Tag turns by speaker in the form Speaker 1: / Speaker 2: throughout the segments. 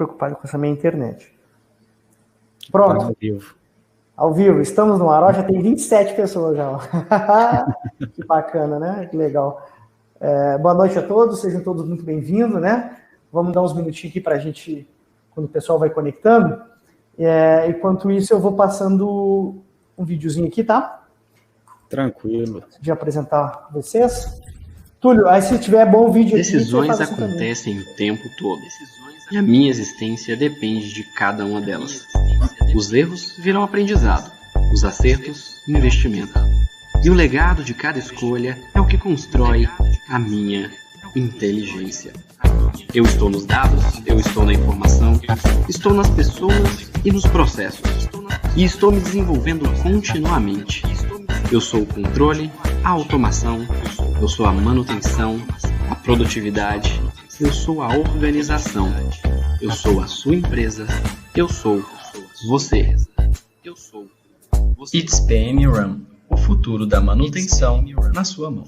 Speaker 1: preocupado com essa minha internet. Pronto.
Speaker 2: Ao vivo.
Speaker 1: Ao vivo, estamos no ar, já tem 27 pessoas já. Que bacana, né? Que legal. Boa noite a todos, sejam todos muito bem-vindos, né? Vamos dar uns minutinhos aqui para a gente, quando o pessoal vai conectando. Enquanto isso, eu vou passando um videozinho aqui, tá?
Speaker 2: Tranquilo.
Speaker 1: De apresentar vocês. Túlio, aí se tiver bom vídeo aqui...
Speaker 3: Decisões acontecem o tempo todo. E a minha existência depende de cada uma delas. Os erros viram aprendizado, os acertos, investimento. E o legado de cada escolha é o que constrói a minha inteligência. Eu estou nos dados, eu estou na informação, estou nas pessoas e nos processos. E estou me desenvolvendo continuamente. Eu sou o controle, a automação, eu sou a manutenção, a produtividade, eu sou a organização, eu sou a sua empresa, eu sou você.
Speaker 4: It's PM Run, o futuro da manutenção na sua mão.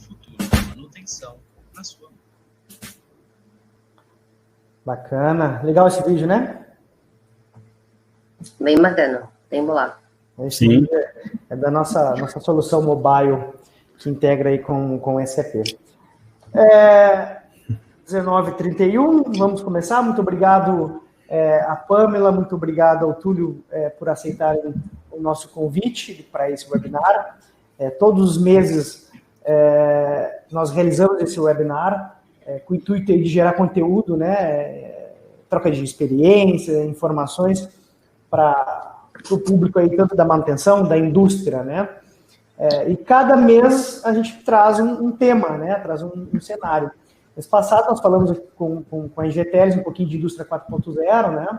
Speaker 1: Bacana. Legal esse vídeo, né?
Speaker 5: Bem bacana, bem bolado.
Speaker 1: Esse vídeo é da nossa solução mobile que integra aí com o SAP. 19h31, vamos começar. Muito obrigado a Pamela, muito obrigado ao Túlio por aceitarem o nosso convite para esse webinar. Todos os meses nós realizamos esse webinar com o intuito de gerar conteúdo, né, troca de experiência, informações para o público aí, tanto da manutenção, da indústria, né? E cada mês a gente traz um tema, né? Traz um cenário. Mês passado nós falamos com a Ingeteles um pouquinho de indústria 4.0, né?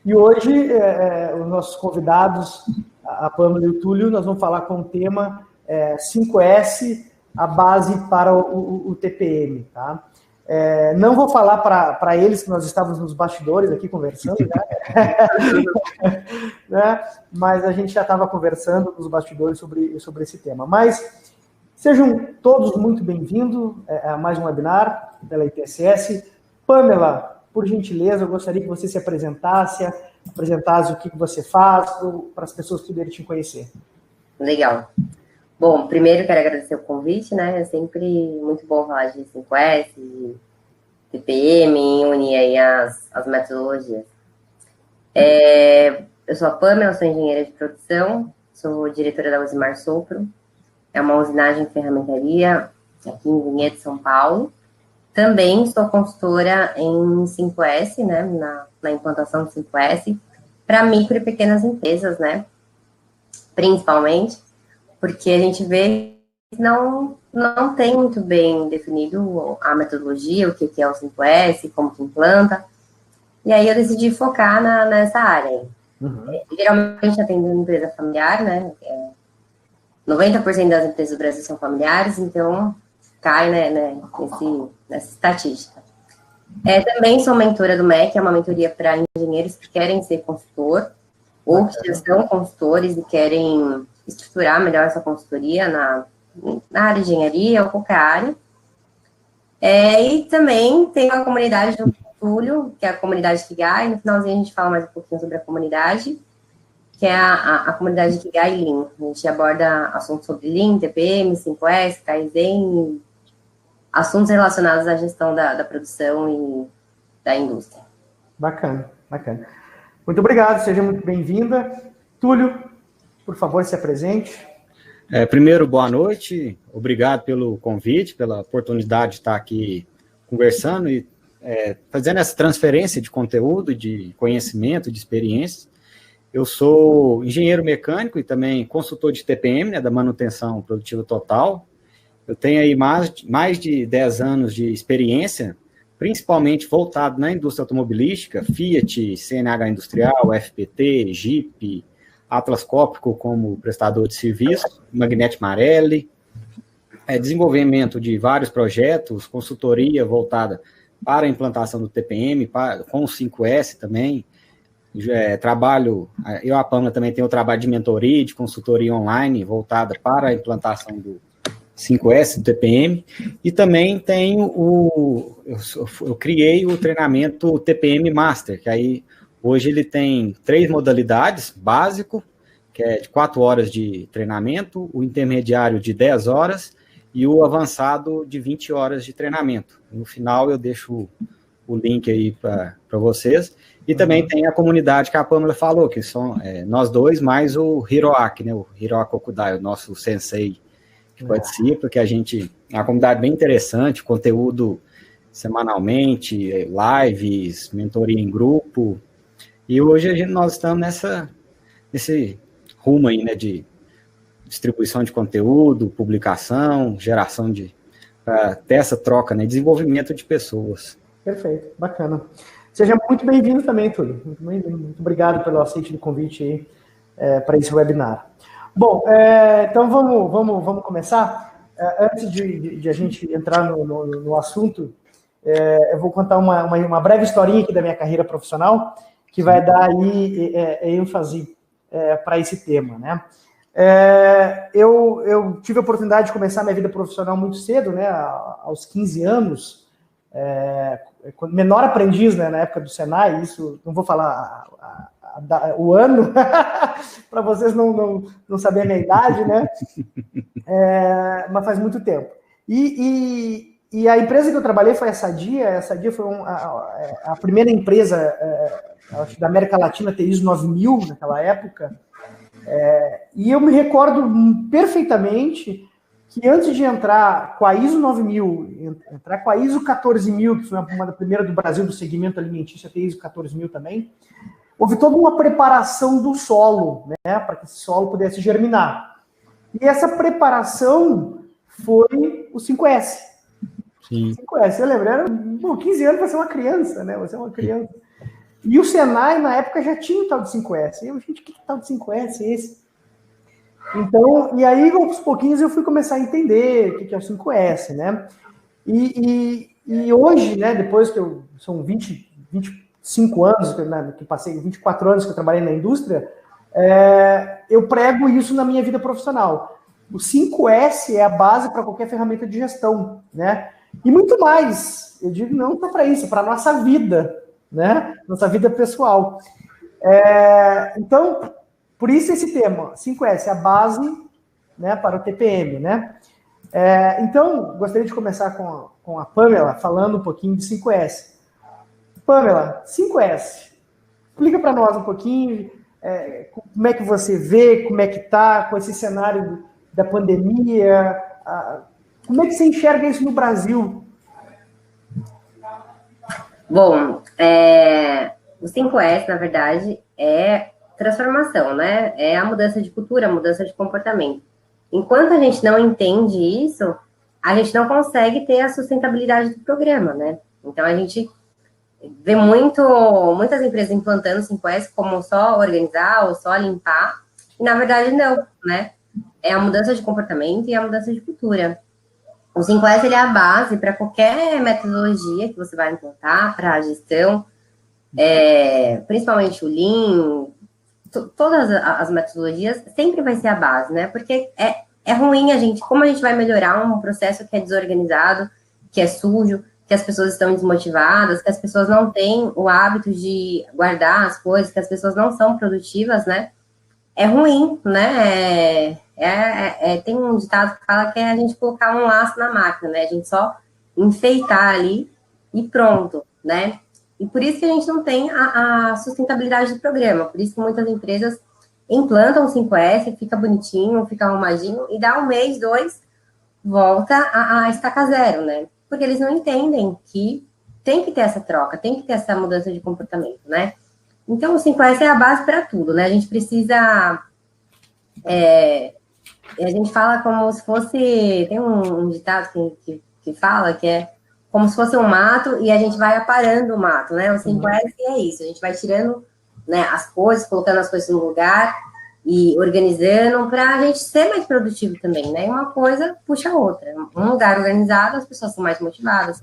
Speaker 1: E hoje os nossos convidados, a Pamela e o Túlio, nós vamos falar com o tema 5S, a base para o TPM, tá? Não vou falar para eles que nós estávamos nos bastidores aqui conversando, né? Mas a gente já estava conversando nos bastidores sobre esse tema. Mas sejam todos muito bem-vindos a mais um webinar pela ITSS. Pamela, por gentileza, eu gostaria que você se apresentasse o que você faz, para as pessoas poderem te conhecer.
Speaker 5: Legal. Bom, primeiro quero agradecer o convite, né? É sempre muito bom falar de 5S, de TPM, unir aí as metodologias. Eu sou a Pamela, eu sou engenheira de produção, sou diretora da Usimar Sopro, é uma usinagem de ferramentaria aqui em Vinhedo, São Paulo. Também sou consultora em 5S, né? Na implantação de 5S, para micro e pequenas empresas, né? Principalmente, porque a gente vê que não tem muito bem definido a metodologia, o que é o 5S, como que implanta. E aí eu decidi focar nessa área. Uhum. Geralmente atendendo empresa familiar, né? 90% das empresas do Brasil são familiares, então cai, né, nessa estatística. Também sou mentora do MEC, é uma mentoria para engenheiros que querem ser consultor, ou que já são consultores e querem estruturar melhor essa consultoria na área de engenharia ou qualquer área. E também tem a comunidade do Túlio, que é a comunidade Kigai. No finalzinho a gente fala mais um pouquinho sobre a comunidade, que é a comunidade Kigai Lean. A gente aborda assuntos sobre Lean, TPM, 5S, Kaizen, assuntos relacionados à gestão da produção e da indústria.
Speaker 1: Bacana, bacana. Muito obrigado, seja muito bem-vinda. Túlio, por favor, se apresente.
Speaker 2: Primeiro, boa noite. Obrigado pelo convite, pela oportunidade de estar aqui conversando e fazendo essa transferência de conteúdo, de conhecimento, de experiência. Eu sou engenheiro mecânico e também consultor de TPM, né, da manutenção produtiva total. Eu tenho aí mais de 10 anos de experiência, principalmente voltado na indústria automobilística, Fiat, CNH Industrial, FPT, Jeep, Atlas Copco como prestador de serviço, Magnete Marelli, desenvolvimento de vários projetos, consultoria voltada para a implantação do TPM, com o 5S também. Eu, a Pamela, também tenho o trabalho de mentoria, de consultoria online, voltada para a implantação do 5S do TPM, e também tenho eu criei o treinamento TPM Master, que aí hoje ele tem 3 modalidades: básico, que é de 4 horas de treinamento, o intermediário de 10 horas e o avançado de 20 horas de treinamento. No final eu deixo o link aí para vocês. E também tem a comunidade que a Pamela falou, que são nós dois, mais o Hiroaki, né, o Hiroaki Okudai, o nosso sensei, que participa, que é uma comunidade bem interessante, conteúdo semanalmente, lives, mentoria em grupo, e hoje nós estamos nesse rumo aí, né, de distribuição de conteúdo, publicação, geração para ter essa troca, né, desenvolvimento de pessoas.
Speaker 1: Perfeito, bacana. Seja muito bem-vindo também, Túlio. Muito bem-vindo. Muito obrigado pelo aceite do convite aí para esse webinar. Bom, então vamos começar. Antes de a gente entrar no assunto, eu vou contar uma breve historinha aqui da minha carreira profissional, que vai dar aí ênfase para esse tema, né? Eu tive a oportunidade de começar minha vida profissional muito cedo, né? Aos 15 anos, menor aprendiz, né, na época do Senai. Isso, não vou falar o ano, para vocês não saberem a minha idade, né? Mas faz muito tempo. E a empresa que eu trabalhei foi a Sadia. A Sadia foi a primeira empresa, acho, da América Latina a ter ISO 9000 naquela época. E eu me recordo perfeitamente que antes de entrar com a ISO 9000, entrar com a ISO 14000, que foi uma da primeira do Brasil do segmento alimentício, a ter ISO 14000 também, houve toda uma preparação do solo, né, para que esse solo pudesse germinar. E essa preparação foi o 5S. Sim. 5S, você lembra? Era 15 anos para ser uma criança, né? Você é uma criança. E o Senai, na época, já tinha o tal de 5S. E eu, gente, que tal de 5S é esse? Então, e aí, aos pouquinhos, eu fui começar a entender o que é o 5S, né? E hoje, né, depois que são 25 anos, que passei 24 anos que eu trabalhei na indústria, eu prego isso na minha vida profissional. O 5S é a base para qualquer ferramenta de gestão, né? E muito mais, eu digo, não só para isso, para a nossa vida, né? Nossa vida pessoal. Então, por isso esse tema, 5S, é a base, né, para o TPM, né? Então, gostaria de começar com a Pamela, falando um pouquinho de 5S. Pamela, 5S, explica para nós um pouquinho como é que você vê, como é que está com esse cenário da pandemia, como é que você enxerga isso no Brasil?
Speaker 5: Bom, o 5S, na verdade, é transformação, né? É a mudança de cultura, a mudança de comportamento. Enquanto a gente não entende isso, a gente não consegue ter a sustentabilidade do programa, né? Então, a gente vê muitas empresas implantando 5S como só organizar ou só limpar, e, na verdade, não, né? É a mudança de comportamento e a mudança de cultura. O 5S, ele é a base para qualquer metodologia que você vai implantar para a gestão, principalmente o Lean, todas as metodologias, sempre vai ser a base, né? Porque é ruim como a gente vai melhorar um processo que é desorganizado, que é sujo, que as pessoas estão desmotivadas, que as pessoas não têm o hábito de guardar as coisas, que as pessoas não são produtivas, né? É ruim, né? Tem um ditado que fala que é a gente colocar um laço na máquina, né? A gente só enfeitar ali e pronto, né? E por isso que a gente não tem a sustentabilidade do programa. Por isso que muitas empresas implantam o 5S, fica bonitinho, fica arrumadinho, e dá 1 mês, 2, volta a estaca zero, né? Porque eles não entendem que tem que ter essa troca, tem que ter essa mudança de comportamento, né? Então, o 5S é a base para tudo, né? A gente precisa... a gente fala como se fosse... Tem um ditado que fala que é como se fosse um mato e a gente vai aparando o mato, né? O 5S é isso, a gente vai tirando, né, as coisas, colocando as coisas no lugar e organizando para a gente ser mais produtivo também, né? E uma coisa puxa a outra. Um lugar organizado, as pessoas são mais motivadas,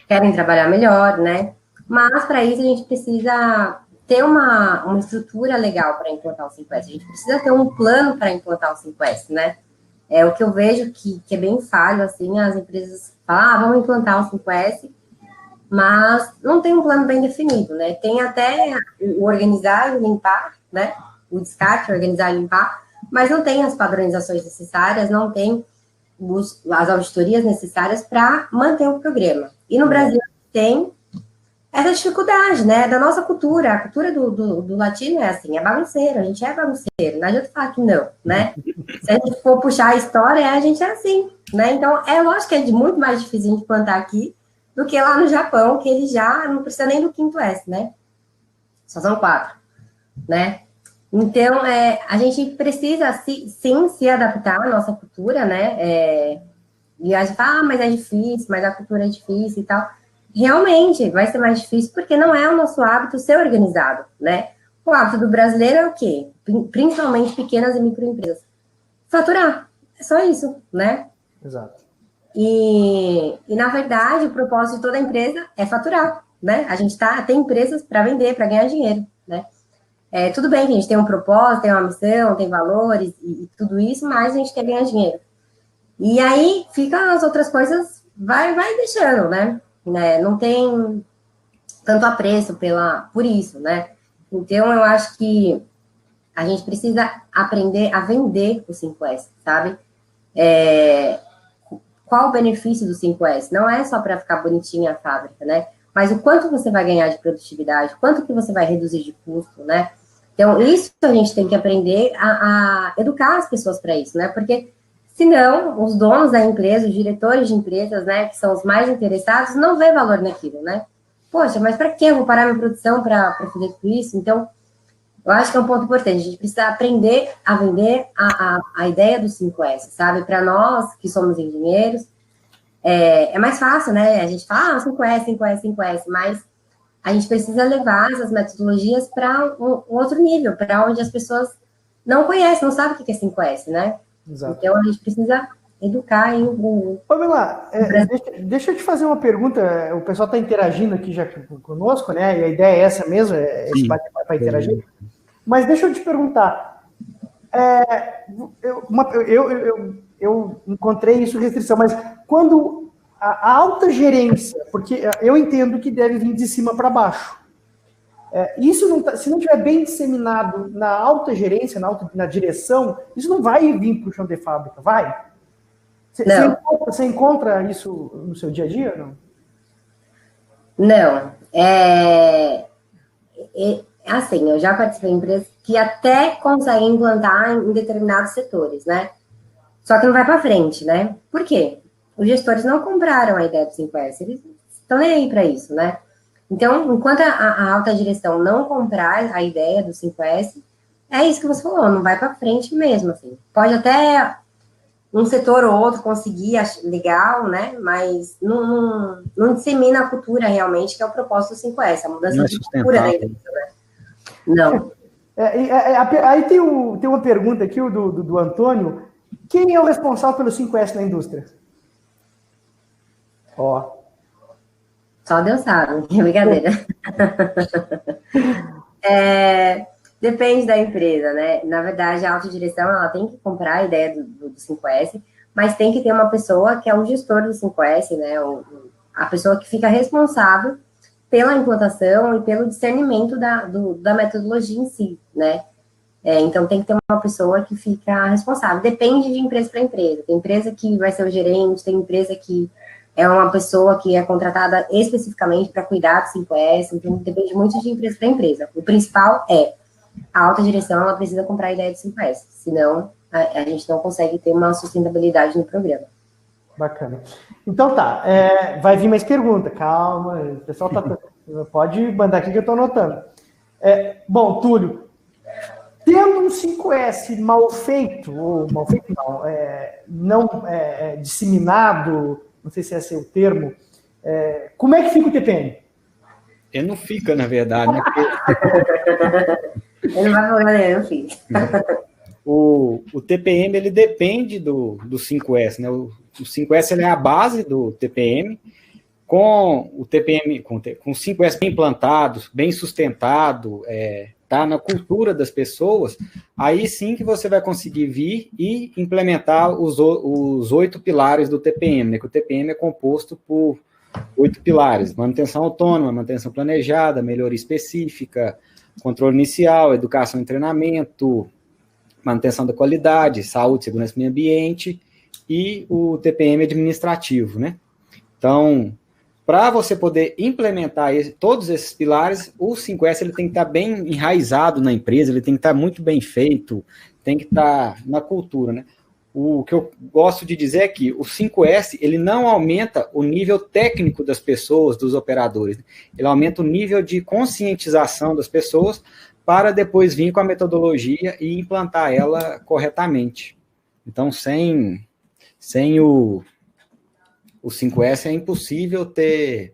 Speaker 5: querem trabalhar melhor, né? Mas para isso a gente precisa ter uma estrutura legal para implantar o 5S. A gente precisa ter um plano para implantar o 5S, né? O que eu vejo que é bem falho, assim, as empresas falam, vamos implantar o 5S, mas não tem um plano bem definido, né? Tem até o organizar e limpar, né? O descarte, organizar e limpar, mas não tem as padronizações necessárias, não tem as auditorias necessárias para manter o programa. E no Brasil tem essa dificuldade, né? Da nossa cultura. A cultura do latino é assim, é bagunceiro, a gente é bagunceiro, não adianta falar que não, né? Se a gente for puxar a história, a gente é assim, né? Então, é lógico que é muito mais difícil a gente plantar aqui do que lá no Japão, que ele já não precisa nem do 5S, né? Só são 4, né? Então, a gente precisa, sim, se adaptar à nossa cultura, né? E a gente fala, mas é difícil, mas a cultura é difícil e tal. Realmente, vai ser mais difícil, porque não é o nosso hábito ser organizado, né? O hábito do brasileiro é o quê? Principalmente pequenas e microempresas. Faturar. É só isso, né?
Speaker 1: Exato.
Speaker 5: E na verdade, o propósito de toda empresa é faturar, né? A gente tem empresas para vender, para ganhar dinheiro, né? Tudo bem que a gente tem um propósito, tem uma missão, tem valores e tudo isso, mas a gente quer ganhar dinheiro. E aí, fica as outras coisas, vai deixando, né? Não tem tanto apreço por isso, né? Então, eu acho que a gente precisa aprender a vender o 5S, sabe? Qual o benefício do 5S? Não é só para ficar bonitinha a fábrica, né? Mas o quanto você vai ganhar de produtividade, quanto que você vai reduzir de custo, né? Então, isso a gente tem que aprender a educar as pessoas para isso, né? Porque, senão, os donos da empresa, os diretores de empresas, né, que são os mais interessados, não vê valor naquilo, né? Poxa, mas para que eu vou parar minha produção para fazer tudo isso? Então, eu acho que é um ponto importante. A gente precisa aprender a vender a ideia do 5S, sabe? Para nós, que somos engenheiros, é mais fácil, né? A gente fala, 5S, 5S, 5S, mas a gente precisa levar essas metodologias para um outro nível, para onde as pessoas não conhecem, não sabem o que é 5S, né? Exato. Então, a gente precisa educar aí o...
Speaker 1: Pamela, deixa eu te fazer uma pergunta. O pessoal está interagindo aqui já conosco, né? E a ideia é essa mesmo, esse bate-papo para interagir. Mas deixa eu te perguntar. Eu encontrei isso restrição, mas quando a alta gerência, porque eu entendo que deve vir de cima para baixo. Isso se não estiver bem disseminado na alta gerência, na direção, isso não vai vir para o chão de fábrica, vai? Você encontra isso no seu dia a dia, não?
Speaker 5: Não. Assim, eu já participei de empresas que até conseguem implantar em determinados setores, né? Só que não vai para frente, né? Por quê? Os gestores não compraram a ideia do 5S, eles estão nem aí para isso, né? Então, enquanto a alta direção não comprar a ideia do 5S, é isso que você falou, não vai para frente mesmo, assim. Pode até um setor ou outro conseguir, legal, né? Mas não dissemina a cultura realmente, que é o propósito do 5S, a mudança de cultura da empresa, né? Não.
Speaker 1: Aí tem uma pergunta aqui, do Antônio. Quem é o responsável pelo 5S na indústria?
Speaker 5: Só Deus sabe, é brincadeira. Depende da empresa, né? Na verdade, a autodireção, ela tem que comprar a ideia do 5S, mas tem que ter uma pessoa que é o gestor do 5S, né? A pessoa que fica responsável pela implantação e pelo discernimento da metodologia em si, né? Então, tem que ter uma pessoa que fica responsável. Depende de empresa para empresa. Tem empresa que vai ser o gerente, tem empresa que é uma pessoa que é contratada especificamente para cuidar do 5S, então depende muito de empresa para empresa. O principal é a alta direção, ela precisa comprar a ideia do 5S, senão a gente não consegue ter uma sustentabilidade no programa.
Speaker 1: Bacana. Então tá, vai vir mais pergunta, calma, o pessoal pode mandar aqui que eu estou anotando. Bom, Túlio, tendo um 5S mal feito, ou mal feito não, disseminado, não sei se esse é o termo, como é que fica o TPM?
Speaker 2: Ele não fica, na verdade, né?
Speaker 5: Ele não vai falar, não fica.
Speaker 2: O TPM, ele depende do 5S, né? O 5S ele é a base do TPM. Com o TPM, com o 5S bem implantado, bem sustentado, tá na cultura das pessoas, aí sim que você vai conseguir vir e implementar os 8 pilares do TPM, né? Que o TPM é composto por 8 pilares: manutenção autônoma, manutenção planejada, melhoria específica, controle inicial, educação e treinamento, manutenção da qualidade, saúde, segurança e meio ambiente, e o TPM administrativo, né? Então, para você poder implementar todos esses pilares, o 5S ele tem que estar bem enraizado na empresa, ele tem que estar muito bem feito, tem que estar na cultura, né? O que eu gosto de dizer é que o 5S, ele não aumenta o nível técnico das pessoas, dos operadores, ele aumenta o nível de conscientização das pessoas para depois vir com a metodologia e implantar ela corretamente. Então, sem o 5S é impossível ter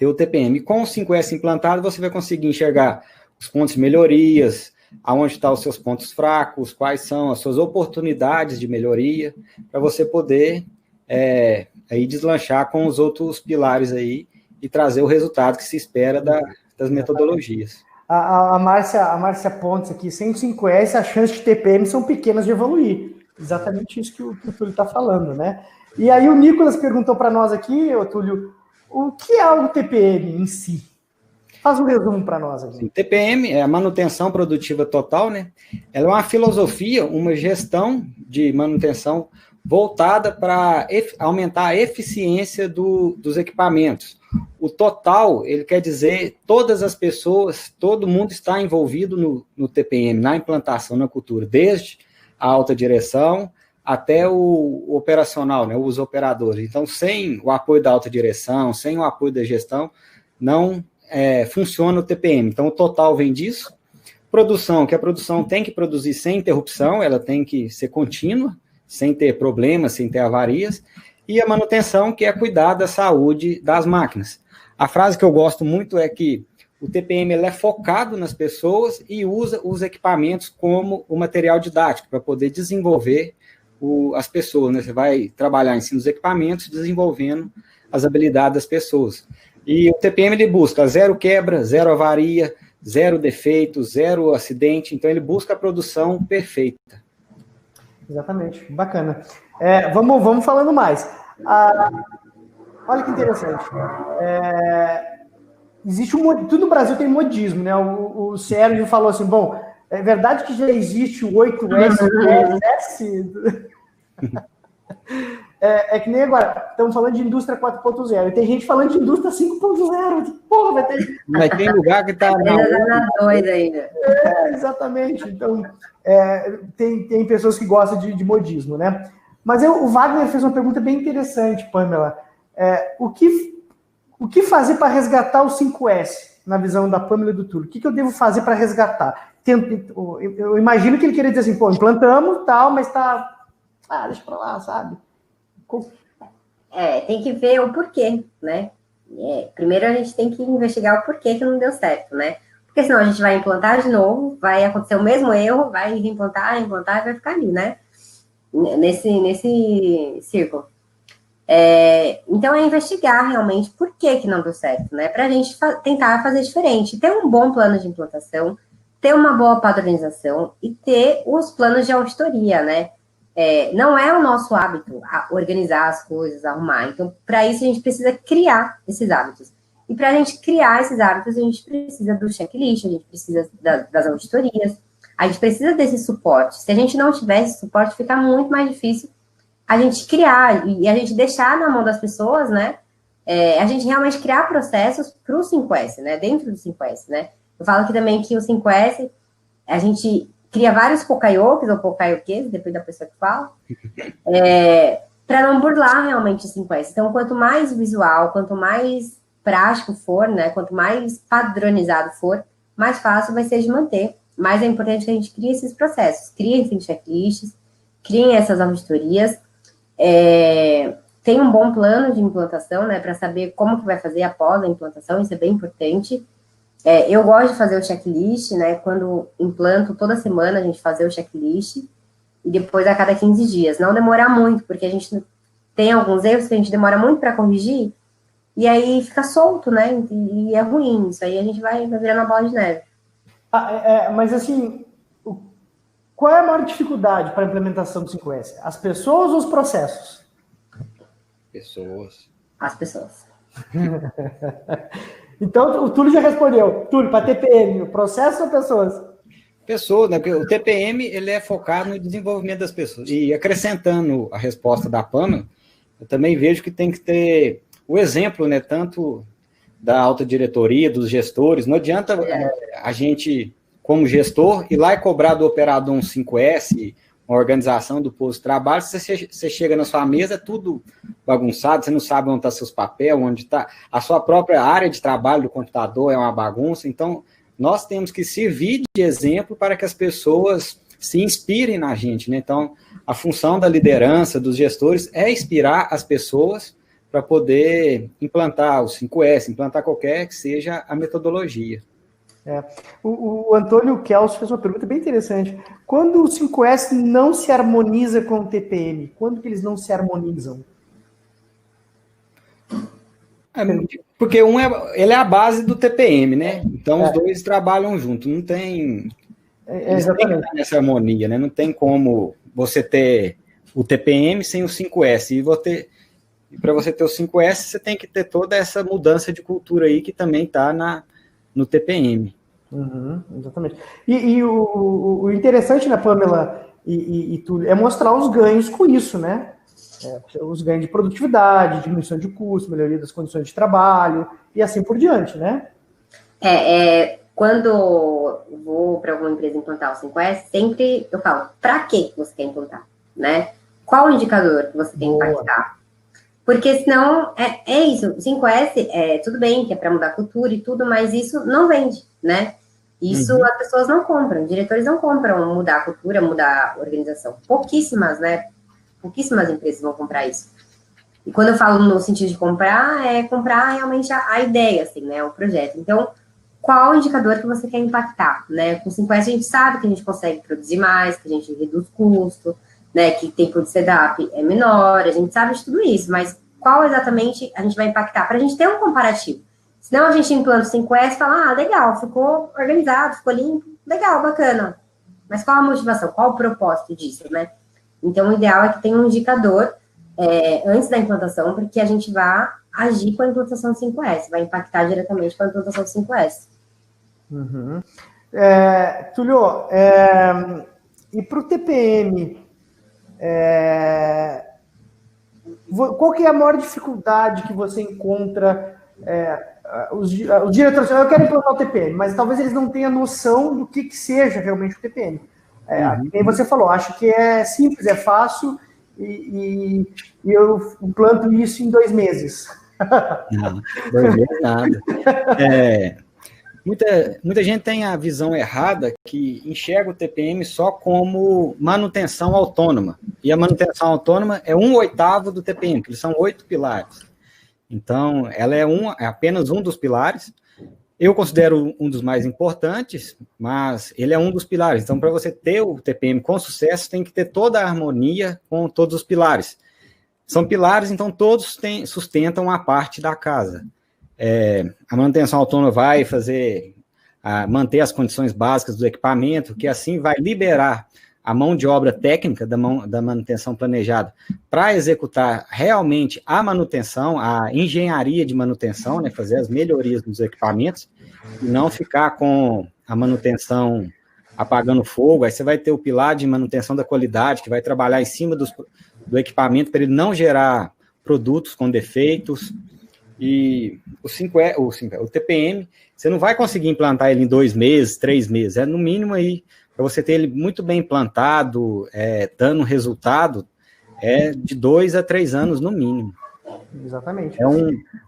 Speaker 2: o TPM. Com o 5S implantado, você vai conseguir enxergar os pontos de melhorias, aonde estão os seus pontos fracos, quais são as suas oportunidades de melhoria, para você poder aí deslanchar com os outros pilares aí e trazer o resultado que se espera das metodologias.
Speaker 1: A Márcia Pontes aqui, sem o 5S, as chances de TPM são pequenas de evoluir. Exatamente isso que o Túlio está falando, né? E aí o Nicolas perguntou para nós aqui, Túlio, o que é o TPM em si? Faz um resumo para nós aqui.
Speaker 2: O TPM é a manutenção produtiva total, né? Ela é uma filosofia, uma gestão de manutenção voltada para aumentar a eficiência dos equipamentos. O total, ele quer dizer todas as pessoas, todo mundo está envolvido no TPM, na implantação, na cultura, desde a alta direção até o operacional, né, os operadores. Então, sem o apoio da alta direção, sem o apoio da gestão, não funciona o TPM. Então, o total vem disso. Produção, que a produção tem que produzir sem interrupção, ela tem que ser contínua, sem ter problemas, sem ter avarias. E a manutenção, que é cuidar da saúde das máquinas. A frase que eu gosto muito é que o TPM ele é focado nas pessoas e usa os equipamentos como o material didático para poder desenvolver as pessoas, né? Você vai trabalhar em cima dos equipamentos, desenvolvendo as habilidades das pessoas. E o TPM ele busca 0 quebra, 0 avaria, 0 defeito, 0 acidente, então ele busca a produção perfeita.
Speaker 1: Exatamente, bacana. Vamos falando mais. Olha que interessante. Existe tudo no Brasil tem modismo, né? O Sérgio falou assim, bom, é verdade que já existe o 8S, 10S? Que nem agora, estamos falando de indústria 4.0, e tem gente falando de indústria 5.0. Porra, vai ter...
Speaker 2: Mas tem lugar que está...
Speaker 5: na doida ainda.
Speaker 1: Exatamente. Então, tem pessoas que gostam de modismo, né? Mas o Wagner fez uma pergunta bem interessante, Pamela. O que fazer para resgatar o 5S, na visão da Pamela e do Túlio? O que eu devo fazer para resgatar? Eu imagino que ele queria dizer assim, pô, implantamos tal, mas tá... deixa pra lá, sabe?
Speaker 5: Tem que ver o porquê, né? Primeiro a gente tem que investigar o porquê que não deu certo, né? Porque senão a gente vai implantar de novo, vai acontecer o mesmo erro, vai implantar e vai ficar ali, né? Nesse círculo. Então é investigar realmente por que não deu certo, né? Pra gente tentar fazer diferente. Ter um bom plano de implantação, ter uma boa padronização e ter os planos de auditoria, né? Não é o nosso hábito organizar as coisas, arrumar. Então, para isso, a gente precisa criar esses hábitos. E para a gente criar esses hábitos, a gente precisa do checklist, a gente precisa das auditorias, a gente precisa desse suporte. Se a gente não tiver esse suporte, fica muito mais difícil a gente criar e a gente deixar na mão das pessoas, né? A gente realmente criar processos para o 5S, né? Dentro do 5S, né? Eu falo aqui também que o 5S, a gente cria vários pokayokis ou pokayokes, depende da pessoa que fala, para não burlar realmente o 5S. Então, quanto mais visual, quanto mais prático for, né? Quanto mais padronizado for, mais fácil vai ser de manter. Mas é importante que a gente crie esses processos, criem esses checklists, criem essas auditorias, tem um bom plano de implantação, né, para saber como que vai fazer após a implantação, isso é bem importante. Eu gosto de fazer o checklist, né, quando implanto, toda semana a gente fazer o checklist, e depois a cada 15 dias, não demorar muito, porque a gente tem alguns erros que a gente demora muito para corrigir, e aí fica solto, né, e é ruim, isso aí a gente vai virando a bola de neve.
Speaker 1: Mas assim, qual é a maior dificuldade para a implementação do 5S? As pessoas ou os processos?
Speaker 2: Pessoas.
Speaker 5: As pessoas.
Speaker 1: Então, o Túlio já respondeu. Túlio, para TPM, processo ou pessoas?
Speaker 2: Pessoas, né? Porque o TPM ele é focado no desenvolvimento das pessoas. E acrescentando a resposta da Pamela, eu também vejo que tem que ter o exemplo, né? Tanto da alta diretoria, dos gestores. Não adianta a gente, como gestor, ir lá e cobrar do operador um 5S, uma organização do posto de trabalho. Se você chega na sua mesa, é tudo bagunçado, você não sabe onde está seus papéis, onde está. A sua própria área de trabalho do computador é uma bagunça. Então, nós temos que servir de exemplo para que as pessoas se inspirem na gente, né? Então, a função da liderança, dos gestores, é inspirar as pessoas para poder implantar o 5S, implantar qualquer que seja a metodologia.
Speaker 1: O Antônio Kelso fez uma pergunta bem interessante. Quando o 5S não se harmoniza com o TPM? Quando que eles não se harmonizam?
Speaker 2: Porque ele é a base do TPM, né? Então, os dois trabalham juntos. Não tem...
Speaker 1: Exatamente.
Speaker 2: Tem essa harmonia, né? Não tem como você ter o TPM sem o 5S. E para você ter o 5S, você tem que ter toda essa mudança de cultura aí que também está no TPM.
Speaker 1: Exatamente. E o interessante, né, Pamela e Túlio, é mostrar os ganhos com isso, né? Os ganhos de produtividade, diminuição de custo, melhoria das condições de trabalho e assim por diante, né?
Speaker 5: Quando vou para alguma empresa implantar o 5S, sempre eu falo, para que você quer implantar, né? Qual o indicador que você tem que impactar? Porque senão, é isso, o 5S, tudo bem que é para mudar a cultura e tudo, mas isso não vende, né? Isso as pessoas não compram, os diretores não compram mudar a cultura, mudar a organização. Pouquíssimas, né? Pouquíssimas empresas vão comprar isso. E quando eu falo no sentido de comprar, é comprar realmente a ideia, assim, né? O projeto. Então, qual o indicador que você quer impactar, né? Com 5S a gente sabe que a gente consegue produzir mais, que a gente reduz custo, né? Que o tempo de setup é menor, a gente sabe de tudo isso, mas qual exatamente a gente vai impactar? Para a gente ter um comparativo. Senão a gente implanta o 5S e fala, legal, ficou organizado, ficou limpo, legal, bacana. Mas qual a motivação? Qual o propósito disso, né? Então, o ideal é que tenha um indicador antes da implantação, porque a gente vá agir com a implantação do 5S, vai impactar diretamente com a implantação do 5S.
Speaker 1: Túlio, e para o TPM, qual que é a maior dificuldade que você encontra? Os diretores, eu quero implantar o TPM, mas talvez eles não tenham noção do que seja realmente o TPM. Como você falou, acho que é simples, é fácil e eu implanto isso em 2 meses.
Speaker 2: Não, 2 meses nada. Muita gente tem a visão errada que enxerga o TPM só como manutenção autônoma. E a manutenção autônoma é 1/8 do TPM, que são 8 pilares. Então, ela é apenas um dos pilares. Eu considero um dos mais importantes, mas ele é um dos pilares. Então, para você ter o TPM com sucesso, tem que ter toda a harmonia com todos os pilares. São pilares, então todos sustentam uma parte da casa. A manutenção autônoma vai manter as condições básicas do equipamento, que assim vai liberar a mão de obra técnica da manutenção planejada para executar realmente a manutenção, a engenharia de manutenção, né, fazer as melhorias dos equipamentos, e não ficar com a manutenção apagando fogo. Aí você vai ter o pilar de manutenção da qualidade, que vai trabalhar em cima do equipamento para ele não gerar produtos com defeitos. E o TPM, você não vai conseguir implantar ele em 2 meses, 3 meses, no mínimo aí, para você ter ele muito bem implantado, dando resultado, de 2 a 3 anos no mínimo.
Speaker 1: Exatamente.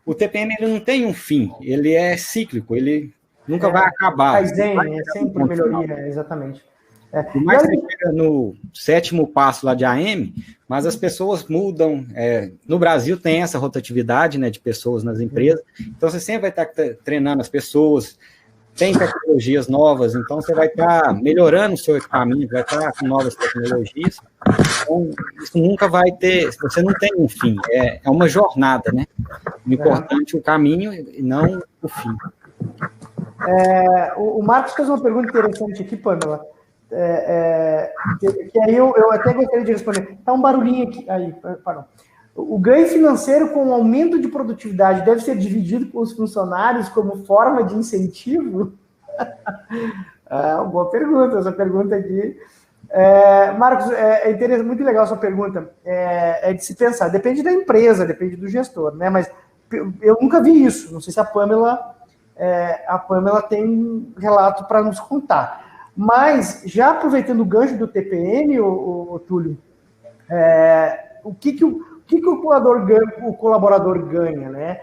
Speaker 2: O TPM ele não tem um fim, ele é cíclico, ele nunca vai acabar.
Speaker 1: Kaizen, é sempre melhoria, exatamente.
Speaker 2: Por mais que você chega no 7º passo lá de AM, mas as pessoas mudam. No Brasil tem essa rotatividade, né, de pessoas nas empresas, então você sempre vai estar treinando as pessoas, tem tecnologias novas, então você vai estar melhorando o seu equipamento, vai estar com novas tecnologias. Então, isso nunca vai ter, você não tem um fim, é uma jornada, né? O importante é o caminho e não o fim.
Speaker 1: O Marcos fez uma pergunta interessante aqui, Pamela, que aí eu até gostaria de responder. Tá um barulhinho aqui. Aí, parou. O ganho financeiro com o aumento de produtividade deve ser dividido com os funcionários como forma de incentivo? Boa pergunta, essa pergunta aqui. Marcos, interessante, muito legal a sua pergunta. É de se pensar, depende da empresa, depende do gestor, né? Mas eu nunca vi isso. Não sei se a Pamela tem relato para nos contar. Mas, já aproveitando o gancho do TPM, o Túlio, o que o colaborador ganha, né?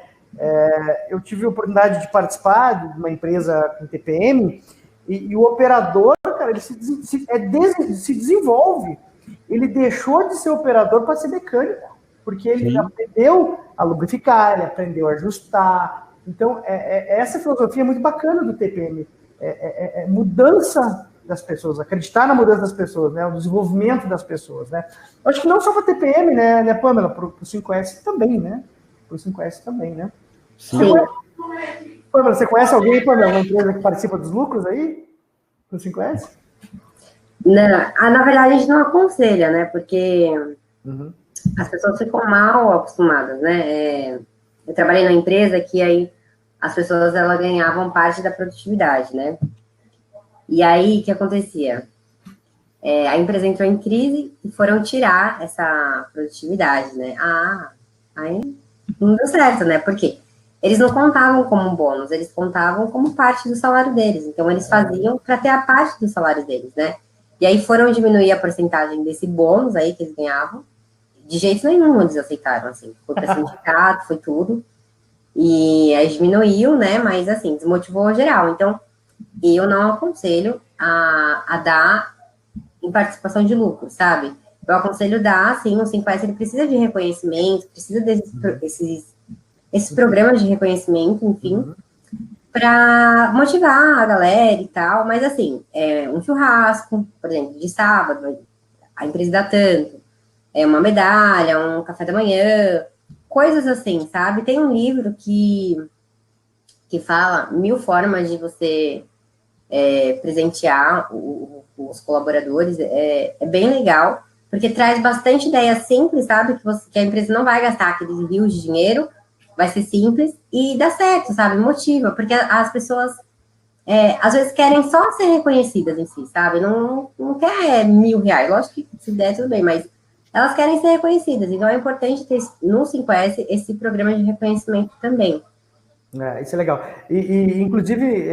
Speaker 1: Eu tive a oportunidade de participar de uma empresa com TPM e o operador, cara, ele se desenvolve. Ele deixou de ser operador para ser mecânico, porque ele aprendeu a lubrificar, ele aprendeu a ajustar. Então, essa filosofia é muito bacana do TPM. Mudança das pessoas, acreditar na mudança das pessoas, né? O desenvolvimento das pessoas, né? Eu acho que não só para a TPM, né, Pamela? Para o 5S também, né? Para o 5S também, né?
Speaker 5: Sim.
Speaker 1: Pamela, você conhece alguém, Pamela, uma empresa que participa dos lucros aí? Para o 5S?
Speaker 5: Não, na verdade, a gente não aconselha, né? Porque as pessoas ficam mal acostumadas, né? Eu trabalhei na empresa que aí as pessoas elas ganhavam parte da produtividade, né? E aí, o que acontecia? A empresa entrou em crise e foram tirar essa produtividade, né? Aí não deu certo, né? Por quê? Eles não contavam como um bônus, eles contavam como parte do salário deles. Então, eles faziam para ter a parte do salário deles, né? E aí foram diminuir a porcentagem desse bônus aí que eles ganhavam. De jeito nenhum eles aceitaram, assim. Foi para sindicato, foi tudo. E aí diminuiu, né? Mas, assim, desmotivou geral. Então, eu não aconselho a dar em participação de lucro, sabe? Eu aconselho dar, sim, o 5S ele precisa de reconhecimento, precisa desses programas de reconhecimento, enfim, para motivar a galera e tal, mas assim, um churrasco, por exemplo, de sábado, a empresa dá tanto, uma medalha, um café da manhã, coisas assim, sabe? Tem um livro que fala 1000 formas de você presentear os colaboradores, é bem legal, porque traz bastante ideia simples, sabe? Que a empresa não vai gastar aqueles rios de dinheiro, vai ser simples e dá certo, sabe? Motiva, porque as pessoas às vezes querem só ser reconhecidas em si, sabe? Não quer R$1000, lógico que se der tudo bem, mas elas querem ser reconhecidas, então é importante ter no 5S esse programa de reconhecimento também.
Speaker 1: Isso é legal. Inclusive,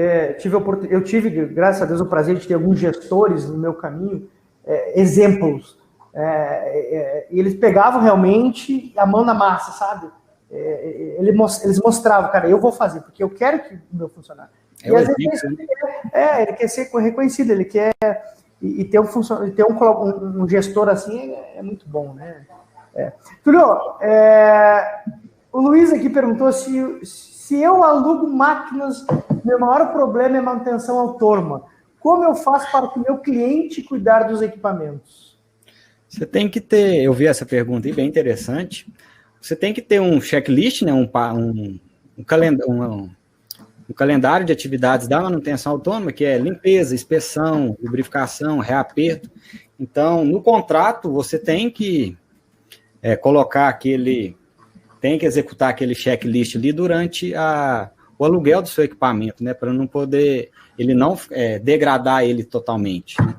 Speaker 1: eu tive, graças a Deus, o prazer de ter alguns gestores no meu caminho, exemplos. E eles pegavam realmente a mão na massa, sabe? Eles mostravam, cara, eu vou fazer, porque eu quero que o meu funcionário. E às vezes ele quer ser reconhecido, ele quer. E ter um gestor assim é muito bom, né? Túlio, o Luiz aqui perguntou se eu alugo máquinas, meu maior problema é manutenção autônoma. Como eu faço para que o meu cliente cuidar dos equipamentos?
Speaker 2: Você tem que ter, eu vi essa pergunta aí, bem interessante. Você tem que ter um checklist, né, um calendário de atividades da manutenção autônoma, que é limpeza, inspeção, lubrificação, reaperto. Então, no contrato, você tem que tem que executar aquele checklist ali durante o aluguel do seu equipamento, né, para não poder, ele não degradar ele totalmente, né?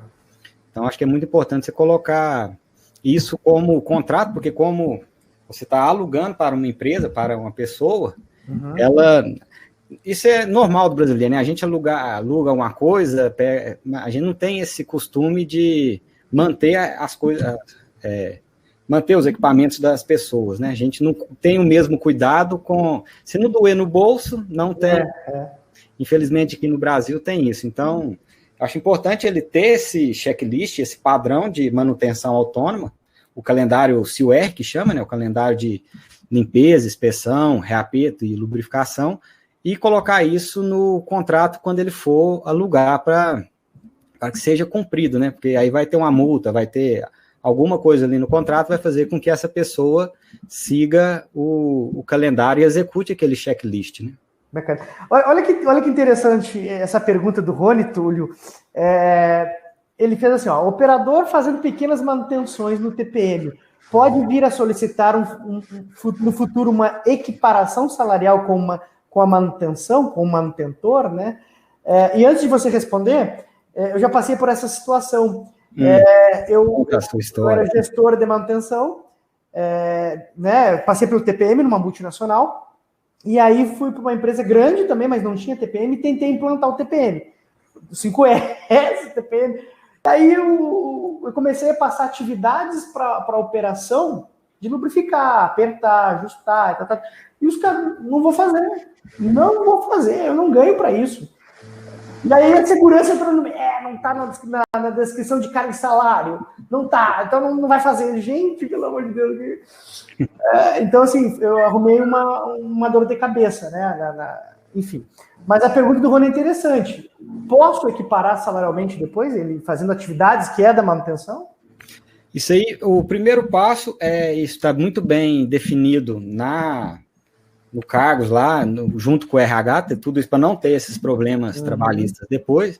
Speaker 2: Então, acho que é muito importante você colocar isso como contrato, porque como você está alugando para uma empresa, para uma pessoa, isso é normal do brasileiro, né? A gente aluga uma coisa, a gente não tem esse costume de manter as coisas, manter os equipamentos das pessoas, né? A gente não tem o mesmo cuidado se não doer no bolso, não tem. Infelizmente, aqui no Brasil tem isso. Então, acho importante ele ter esse checklist, esse padrão de manutenção autônoma, o calendário CIUR, que chama, né? O calendário de limpeza, inspeção, reaperto e lubrificação, e colocar isso no contrato quando ele for alugar para que seja cumprido, né? Porque aí vai ter uma multa, vai ter alguma coisa ali no contrato, vai fazer com que essa pessoa siga o calendário e execute aquele checklist, né?
Speaker 1: Bacana. Olha que interessante essa pergunta do Rony, Túlio. Ele fez assim, ó, operador fazendo pequenas manutenções no TPM, pode vir a solicitar no futuro uma equiparação salarial com a manutenção, com o manutentor, né? E antes de você responder, eu já passei por essa situação. Eu era gestora de manutenção, né? Passei pelo TPM numa multinacional, e aí fui para uma empresa grande também, mas não tinha TPM, e tentei implantar o TPM. 5S, TPM. Aí eu comecei a passar atividades para a operação de lubrificar, apertar, ajustar, e os caras, não vou fazer, eu não ganho para isso. E aí a segurança entrando, não está na descrição de carga e salário, não está, então não vai fazer. Gente, pelo amor de Deus. Então, assim, eu arrumei uma dor de cabeça, né? Enfim. Mas a pergunta do Rony é interessante. Posso equiparar salarialmente depois, ele fazendo atividades que é da manutenção?
Speaker 2: Isso aí, o primeiro passo está muito bem definido no cargos lá, junto com o RH, tudo isso para não ter esses problemas trabalhistas depois.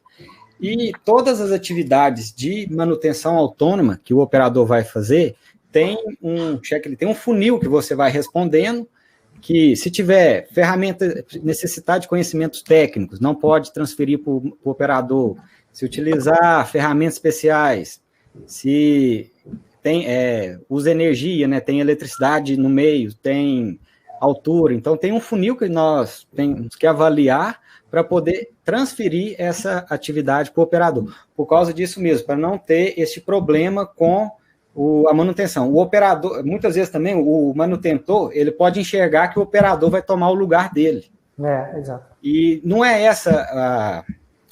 Speaker 2: E todas as atividades de manutenção autônoma que o operador vai fazer, tem um funil que você vai respondendo, que se tiver ferramenta, necessitar de conhecimentos técnicos, não pode transferir para o operador. Se utilizar ferramentas especiais, se usa energia, né, tem eletricidade no meio, tem altura, então tem um funil que nós temos que avaliar para poder transferir essa atividade para o operador. Por causa disso mesmo, para não ter esse problema com a manutenção. O operador, muitas vezes também, o manutentor, ele pode enxergar que o operador vai tomar o lugar dele.
Speaker 1: Exato.
Speaker 2: E não é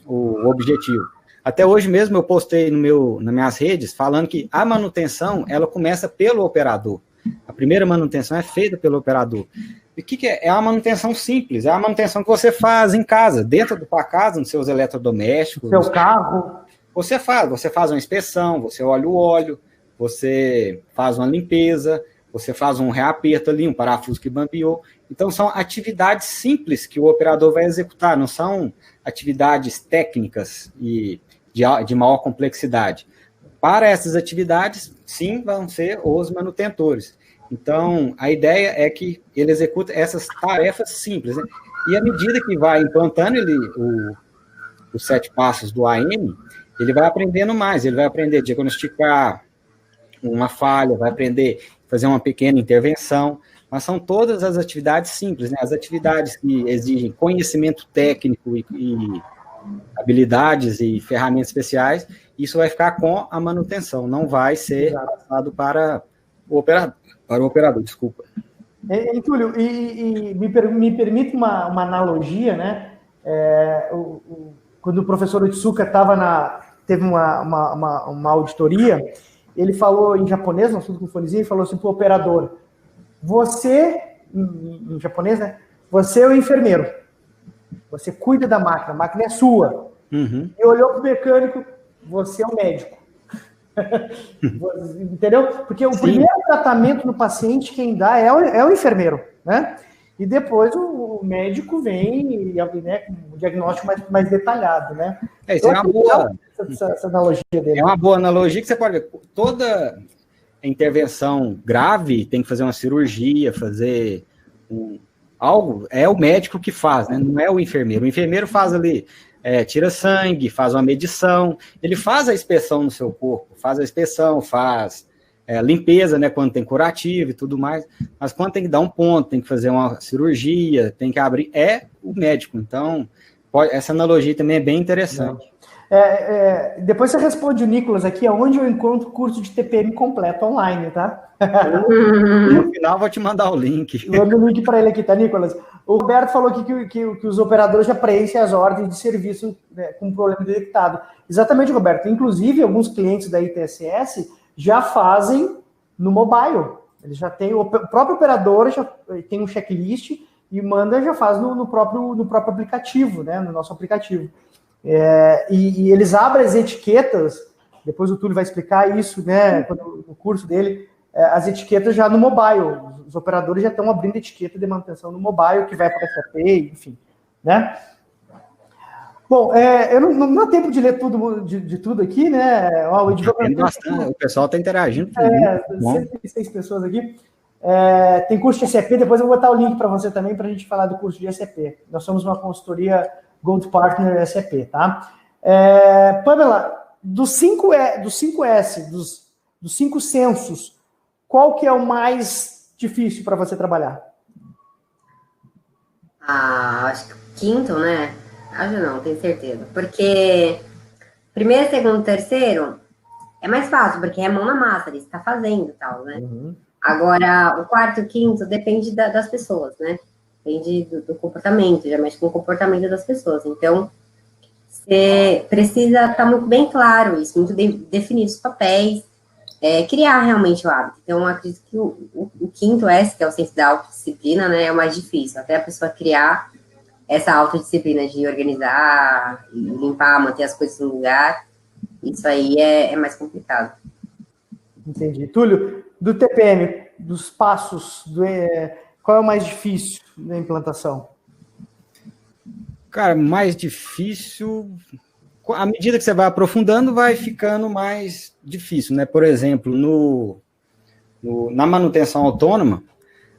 Speaker 2: o objetivo. Até hoje mesmo eu postei nas minhas redes falando que a manutenção, ela começa pelo operador. A primeira manutenção é feita pelo operador. E o que é? É uma manutenção simples, é a manutenção que você faz em casa, dentro da sua casa, nos seus eletrodomésticos.
Speaker 1: Seu carro.
Speaker 2: Você faz uma inspeção, você olha o óleo, você faz uma limpeza, você faz um reaperto ali, um parafuso que bambeou. Então, são atividades simples que o operador vai executar, não são atividades técnicas e de maior complexidade. Para essas atividades, sim, vão ser os manutentores. Então, a ideia é que ele executa essas tarefas simples, né? E à medida que vai implantando os 7 passos do AM, ele vai aprendendo mais, ele vai aprender a diagnosticar uma falha, vai aprender a fazer uma pequena intervenção, mas são todas as atividades simples, né? As atividades que exigem conhecimento técnico e habilidades e ferramentas especiais, isso vai ficar com a manutenção, não vai ser passado para o operador, desculpa.
Speaker 1: Túlio, me permite uma analogia, né? Quando o professor Otsuka teve uma auditoria, ele falou em japonês, no assunto com fonezinho, ele falou assim para o operador, você, em japonês, né? Você é o enfermeiro, você cuida da máquina, a máquina é sua.
Speaker 2: Uhum.
Speaker 1: E olhou para o mecânico, você é o médico. Entendeu? Porque o primeiro tratamento no paciente, quem dá é o enfermeiro, né? E depois o médico vem né, com um diagnóstico mais detalhado, né?
Speaker 2: Isso é uma boa
Speaker 1: essa analogia dele.
Speaker 2: É uma boa analogia que você pode ver. Toda intervenção grave tem que fazer uma cirurgia, fazer algo, é o médico que faz, né? Não é o enfermeiro. O enfermeiro faz ali, tira sangue, faz uma medição, ele faz a inspeção no seu corpo, faz a inspeção, faz limpeza, né, quando tem curativo e tudo mais, mas quando tem que dar um ponto, tem que fazer uma cirurgia, tem que abrir, é o médico. Então, essa analogia também é bem interessante.
Speaker 1: Depois você responde o Nicolas aqui, onde eu encontro o curso de TPM completo online, tá?
Speaker 2: No final vou te mandar o link.
Speaker 1: Manda o link para ele aqui, tá, Nicolas? O Roberto falou que os operadores já preenchem as ordens de serviço, né, com problema detectado. Exatamente, Roberto. Inclusive, alguns clientes da ITSS já fazem no mobile. Eles já têm, o próprio operador já tem um checklist e já faz no próprio aplicativo, né, no nosso aplicativo. E eles abrem as etiquetas, depois o Túlio vai explicar isso, né, no curso dele, as etiquetas já no mobile. Os operadores já estão abrindo etiqueta de manutenção no mobile, que vai para a SAP, enfim. né? Bom, eu não dá tempo de ler tudo de tudo aqui, né? Ó,
Speaker 2: o pessoal está interagindo.
Speaker 1: 106 pessoas aqui. Tem curso de SAP, depois eu vou botar o link para você também, para a gente falar do curso de SAP. Nós somos uma consultoria Gold Partner SAP, tá? Pamela, dos 5S, dos 5 censos, qual que é o mais difícil para você trabalhar?
Speaker 5: Acho que o quinto, né? Acho não, tenho certeza. Porque primeiro, segundo, terceiro é mais fácil, porque é mão na massa, você está fazendo e tal, né?
Speaker 1: Uhum.
Speaker 5: Agora, o quarto e o quinto depende das pessoas, né? Depende do comportamento, já mexe com o comportamento das pessoas. Então, você precisa estar muito bem claro isso, muito definir os papéis, criar realmente o hábito. Então, eu acredito que o quinto S, que é o senso da autodisciplina, né, é o mais difícil. Até a pessoa criar essa autodisciplina de organizar, limpar, manter as coisas no lugar, isso aí é mais complicado.
Speaker 1: Entendi. Túlio, do TPM, dos passos, qual é o mais difícil da implantação?
Speaker 2: Cara, mais difícil... À medida que você vai aprofundando, vai ficando mais difícil, né? Por exemplo, na manutenção autônoma,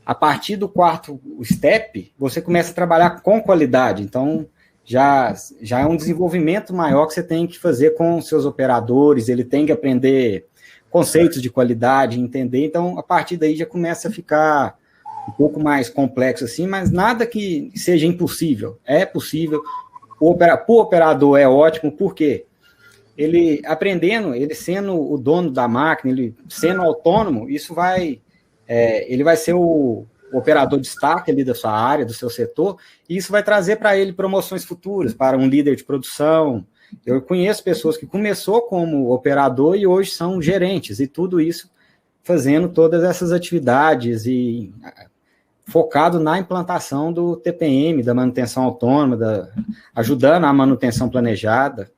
Speaker 2: a partir do quarto step, você começa a trabalhar com qualidade. Então, já é um desenvolvimento maior que você tem que fazer com seus operadores, ele tem que aprender conceitos de qualidade, entender. Então, a partir daí já começa a ficar um pouco mais complexo assim, mas nada que seja impossível. É possível. Para o operador é ótimo, porque ele aprendendo, ele sendo o dono da máquina, ele sendo autônomo, isso ele vai ser o operador de destaque ali da sua área, do seu setor, e isso vai trazer para ele promoções futuras, para um líder de produção. Eu conheço pessoas que começou como operador e hoje são gerentes, e tudo isso fazendo todas essas atividades e focado na implantação do TPM, da manutenção autônoma, ajudando a manutenção planejada.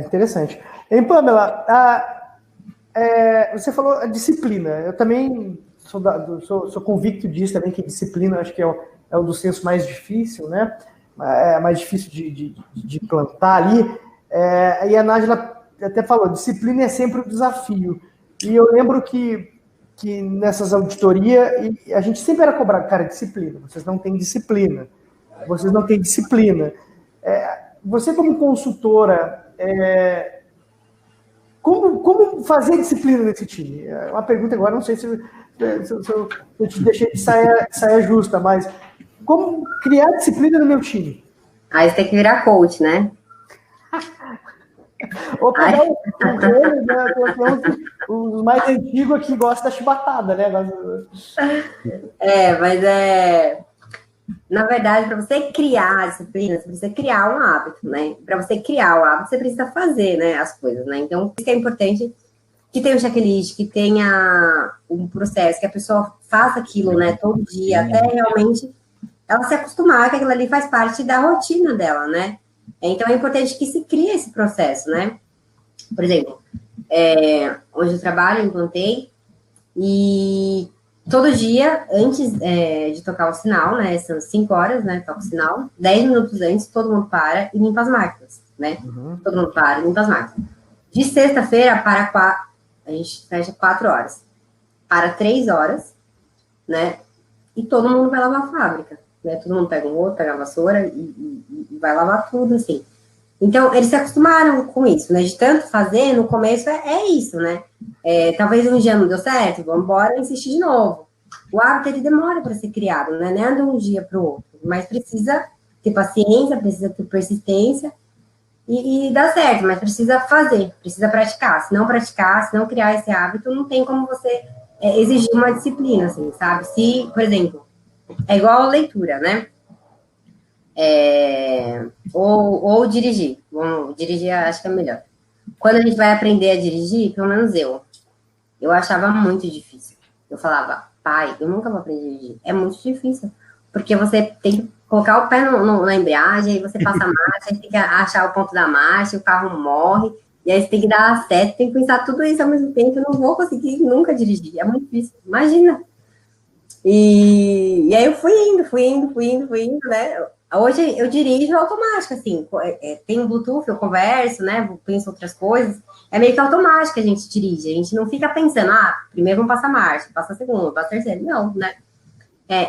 Speaker 1: Interessante. E, Pamela, você falou a disciplina. Eu também sou convicto disso também, que disciplina acho que é o do senso mais difícil, né? É mais difícil de implantar ali. E a Nájila até falou, disciplina é sempre um desafio. E eu lembro que nessas auditorias, a gente sempre era cobrado, cara, disciplina, vocês não têm disciplina. Você como consultora, como fazer disciplina nesse time? É uma pergunta agora, não sei se eu te deixei de saia justa, mas como criar disciplina no meu time?
Speaker 5: Aí você tem que virar coach, né?
Speaker 1: Ou pegar os mais antigos aqui gostam da chibatada, né?
Speaker 5: Na verdade, para você criar a disciplina, você precisa criar um hábito, né? Para você criar o hábito, você precisa fazer, né, as coisas, né? Então, por isso que é importante que tenha um checklist, que tenha um processo, que a pessoa faça aquilo, né, todo dia, até realmente ela se acostumar que aquilo ali faz parte da rotina dela, né? Então, é importante que se crie esse processo, né? Por exemplo, onde eu trabalho, eu implantei, e todo dia, antes de tocar o sinal, né? São 5 horas, né? Toca o sinal, 10 minutos antes, todo mundo para e limpa as máquinas, né? Uhum. Todo mundo para e limpa as máquinas. De sexta-feira a gente fecha 4 horas. Para 3 horas, né? E todo mundo vai lavar a fábrica. Né? Todo mundo pega um outro, pega a vassoura e vai lavar tudo, assim. Então, eles se acostumaram com isso, né? De tanto fazer, no começo é isso, né? Talvez um dia não deu certo, vamos embora e insistir de novo. O hábito, ele demora para ser criado, né? Não é de um dia para o outro. Mas precisa ter paciência, precisa ter persistência e dá certo, mas precisa fazer, precisa praticar. Se não praticar, se não criar esse hábito, não tem como você exigir uma disciplina, assim, sabe? Se, por exemplo, é igual a leitura, né? Ou dirigir. Vamos dirigir, acho que é melhor. Quando a gente vai aprender a dirigir, pelo menos eu achava muito difícil. Eu falava, pai, eu nunca vou aprender a dirigir. É muito difícil, porque você tem que colocar o pé na embreagem, aí você passa a marcha, aí tem que achar o ponto da marcha, o carro morre, e aí você tem que dar a seta, tem que pensar tudo isso ao mesmo tempo. Eu não vou conseguir nunca dirigir, é muito difícil. Imagina. E aí eu fui indo, né? Hoje eu dirijo automático, assim, tem um Bluetooth, eu converso, né? Penso outras coisas. É meio que automático que a gente dirige. A gente não fica pensando, primeiro vamos passar marcha, passa a segunda, passa a terceira. Não, né?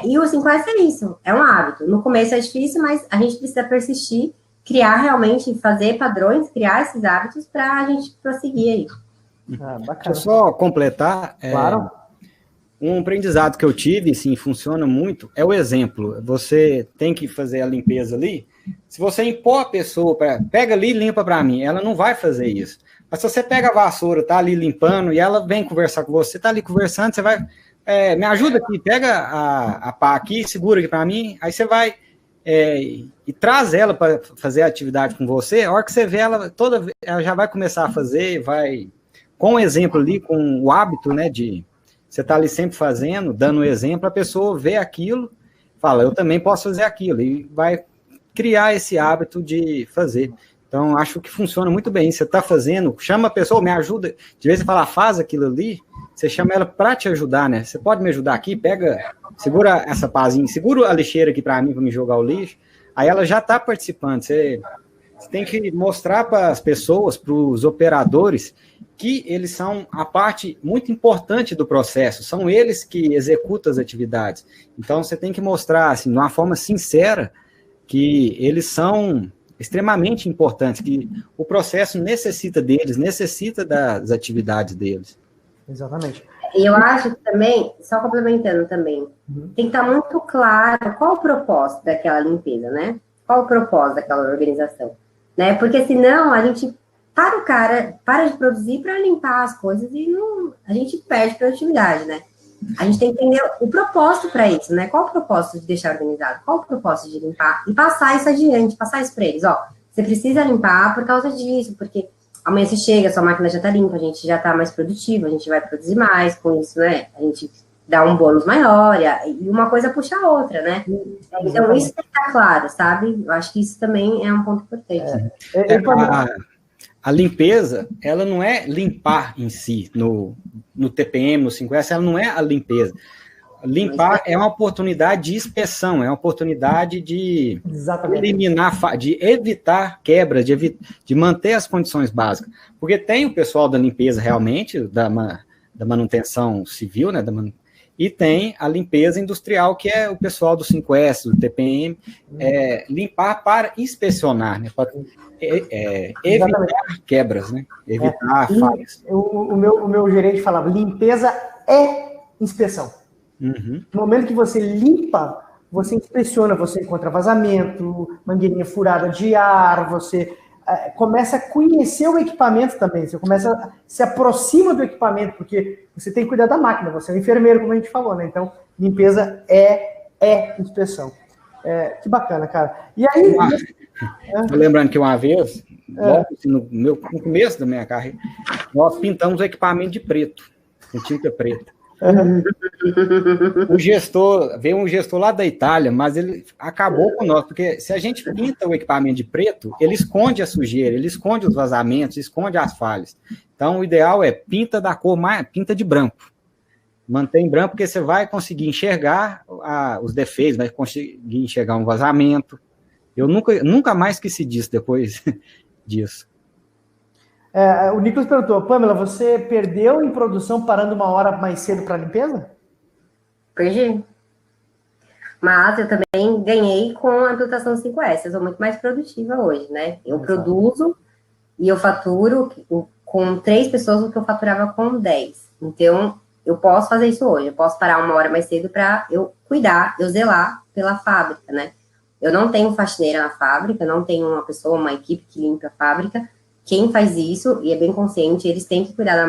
Speaker 5: E o 5S é isso, é um hábito. No começo é difícil, mas a gente precisa persistir, criar realmente, fazer padrões, criar esses hábitos para a gente prosseguir aí.
Speaker 2: Deixa eu só completar.
Speaker 1: Claro.
Speaker 2: Um aprendizado que eu tive, sim, funciona muito, é o exemplo. Você tem que fazer a limpeza ali. Se você impor a pessoa, pega ali e limpa para mim, ela não vai fazer isso. Mas se você pega a vassoura, tá ali limpando, e ela vem conversar com você, tá ali conversando, você vai, me ajuda aqui, pega a pá aqui, segura aqui para mim, aí você vai e traz ela para fazer a atividade com você, a hora que você vê ela, ela já vai começar a fazer, vai, com o exemplo ali, com o hábito, né, de você tá ali sempre fazendo, dando um exemplo, a pessoa vê aquilo, fala, eu também posso fazer aquilo, e vai criar esse hábito de fazer. Então, acho que funciona muito bem. Você está fazendo, chama a pessoa, me ajuda. De vez em quando ela faz aquilo ali, você chama ela para te ajudar, né? Você pode me ajudar aqui? Segura essa pazinha, segura a lixeira aqui para mim, para me jogar o lixo. Aí ela já está participando. Você tem que mostrar para as pessoas, para os operadores, que eles são a parte muito importante do processo. São eles que executam as atividades. Então, você tem que mostrar, assim, de uma forma sincera, que eles são extremamente importantes, que o processo necessita deles, necessita das atividades deles.
Speaker 1: Exatamente.
Speaker 5: E eu acho que também, só complementando também, tem que estar muito claro qual o propósito daquela limpeza, né? Qual o propósito daquela organização, né? Porque senão a gente para de produzir para limpar as coisas e a gente perde produtividade, né? A gente tem que entender o propósito para isso, né? Qual o propósito de deixar organizado? Qual o propósito de limpar? E passar isso adiante, passar isso para eles. Ó, você precisa limpar por causa disso, porque amanhã você chega, sua máquina já está limpa, a gente já está mais produtivo, a gente vai produzir mais com isso, né? A gente dá um bônus maior e uma coisa puxa a outra, né? Então, isso tem que estar claro, sabe? Eu acho que isso também é um ponto importante.
Speaker 2: A limpeza, ela não é limpar em si, no TPM, no 5S, ela não é a limpeza. Limpar é uma oportunidade de inspeção, é uma oportunidade de eliminar, de evitar quebras, de manter as condições básicas. Porque tem o pessoal da limpeza realmente, da manutenção civil, né, e tem a limpeza industrial, que é o pessoal do 5S, do TPM, limpar para inspecionar, né, para evitar quebras, né, evitar falhas.
Speaker 1: O meu gerente falava, limpeza é inspeção. No momento que você limpa, você inspeciona, você encontra vazamento, mangueirinha furada de ar, você começa a conhecer o equipamento também, você se aproxima do equipamento, porque você tem que cuidar da máquina, você é um enfermeiro, como a gente falou, né? Então, limpeza é inspeção. Que bacana, cara. E aí...
Speaker 2: Tô lembrando que uma vez, logo assim, no começo da minha carreira, nós pintamos o equipamento de preto, com tinta preta. Veio um gestor lá da Itália, mas ele acabou com nós, porque se a gente pinta o equipamento de preto, ele esconde a sujeira, ele esconde os vazamentos, esconde as falhas. Então, o ideal é pinta da cor pinta de branco. Mantém branco, porque você vai conseguir enxergar os defeitos, vai conseguir enxergar um vazamento. Eu nunca mais esqueci disso depois disso.
Speaker 1: O Nicolas perguntou, Pamela, você perdeu em produção parando uma hora mais cedo para limpeza?
Speaker 5: Perdi. Mas eu também ganhei com a implantação 5S. Eu sou muito mais produtiva hoje, né? Eu produzo e eu faturo com 3 pessoas o que eu faturava com 10. Então, eu posso fazer isso hoje. Eu posso parar uma hora mais cedo para eu cuidar, eu zelar pela fábrica, né? Eu não tenho faxineira na fábrica, não tenho uma pessoa, uma equipe que limpa a fábrica. Quem faz isso, e é bem consciente, eles têm que cuidar da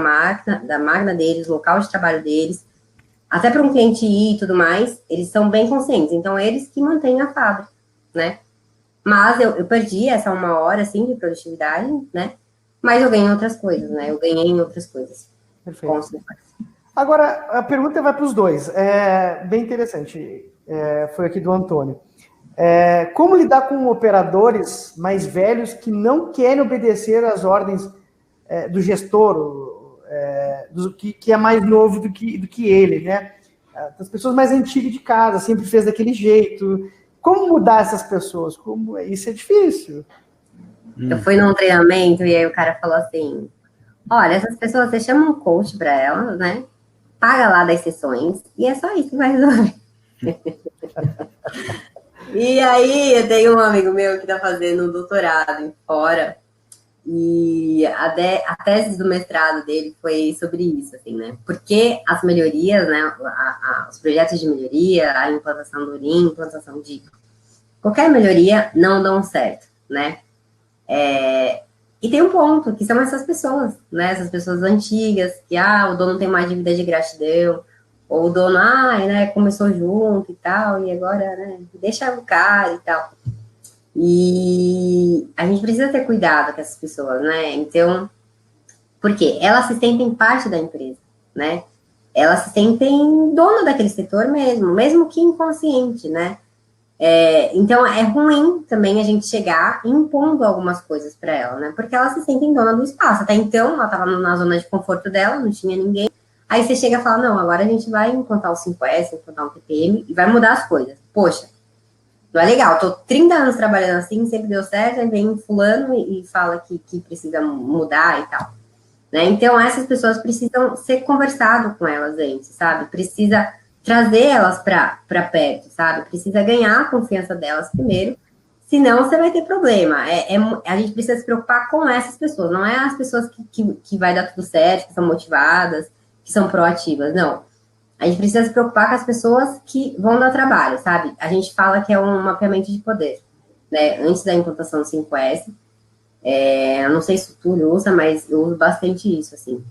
Speaker 5: máquina deles, local de trabalho deles, até para um cliente ir e tudo mais, eles são bem conscientes. Então, eles que mantêm a fábrica, né? Mas eu perdi essa uma hora, assim, de produtividade, né? Mas eu ganhei em outras coisas, né? Eu ganhei em outras coisas.
Speaker 1: Perfeito. Agora, a pergunta vai para os dois. Bem interessante. Foi aqui do Antônio. Como lidar com operadores mais velhos que não querem obedecer às ordens do gestor, que é mais novo do que ele, né? das pessoas mais antigas de casa, sempre fez daquele jeito. Como mudar essas pessoas? Isso é difícil.
Speaker 5: Eu fui num treinamento e aí o cara falou assim, olha, essas pessoas, você chama um coach para elas, né? Paga lá das sessões e é só isso que vai resolver. E aí eu tenho um amigo meu que tá fazendo um doutorado fora e a tese do mestrado dele foi sobre isso, assim, né? Porque as melhorias, né? Os projetos de melhoria, a implantação do Lean, implantação de qualquer melhoria não dão certo, né? E tem um ponto, que são essas pessoas, né? Essas pessoas antigas, que, o dono tem mais dívida de gratidão, ou o dono, né, começou junto e tal, e agora, né, deixa o cara e tal. E a gente precisa ter cuidado com essas pessoas, né? Então, por quê? Elas se sentem parte da empresa, né? Elas se sentem dona daquele setor mesmo que inconsciente, né? Então, é ruim também a gente chegar impondo algumas coisas para ela, né? Porque elas se sentem dona do espaço. Até então, ela estava na zona de conforto dela, não tinha ninguém. Aí você chega e fala, não, agora a gente vai implantar o 5S, implantar o TPM e vai mudar as coisas. Poxa, não é legal, tô 30 anos trabalhando assim, sempre deu certo, aí vem fulano e fala que precisa mudar e tal. Né? Então, essas pessoas precisam ser conversado com elas antes, sabe? Precisa trazer elas para perto, sabe? Precisa ganhar a confiança delas primeiro, senão você vai ter problema. A gente precisa se preocupar com essas pessoas, não é as pessoas que vai dar tudo certo, que são motivadas, que são proativas, não. A gente precisa se preocupar com as pessoas que vão dar trabalho, sabe? A gente fala que é um mapeamento de poder, né? Antes da implantação do 5S, eu não sei se o Túlio usa, mas eu uso bastante isso, assim.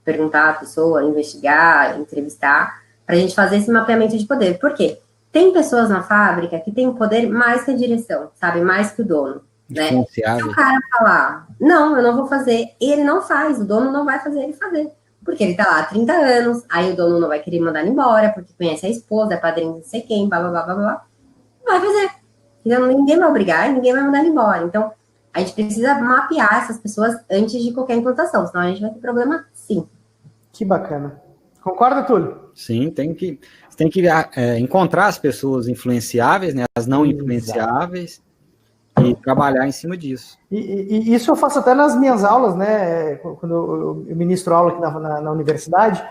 Speaker 5: Perguntar à pessoa, investigar, entrevistar, para a gente fazer esse mapeamento de poder. Por quê? Tem pessoas na fábrica que têm poder mais que a direção, sabe? Mais que o dono, né? Se o cara falar, não, eu não vou fazer, ele não faz, o dono não vai fazer ele fazer. Porque ele tá lá há 30 anos, aí o dono não vai querer mandar ele embora, porque conhece a esposa, é padrinho de não sei quem, blá, blá, blá, blá, blá. Não vai fazer. Então, ninguém vai obrigar e ninguém vai mandar ele embora. Então, a gente precisa mapear essas pessoas antes de qualquer implantação, senão a gente vai ter problema, sim.
Speaker 1: Que bacana. Concorda, Túlio?
Speaker 2: Sim, tem que encontrar as pessoas influenciáveis, né, as não influenciáveis, e trabalhar em cima disso.
Speaker 1: E isso eu faço até nas minhas aulas, né? Quando eu ministro aula aqui na universidade.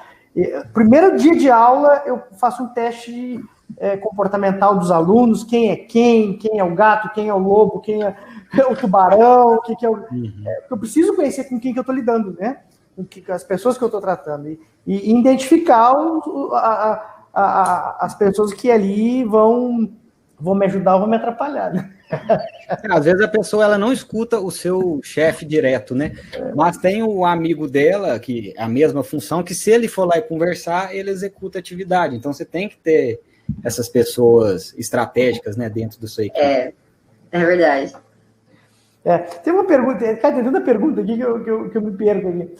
Speaker 1: Primeiro dia de aula, eu faço um teste comportamental dos alunos, quem é o gato, quem é o lobo, quem é o tubarão, porque eu preciso conhecer com quem que eu estou lidando, né? As pessoas que eu estou tratando. E identificar as pessoas que ali vão me ajudar ou vão me atrapalhar, né?
Speaker 2: Às vezes a pessoa ela não escuta o seu chefe direto, né? Mas tem o amigo dela, que é a mesma função, que se ele for lá e conversar, ele executa a atividade. Então você tem que ter essas pessoas estratégicas, né, dentro do seu equipe.
Speaker 5: É verdade.
Speaker 1: Tem uma pergunta, cara, tem tanta pergunta aqui que eu me perco aqui.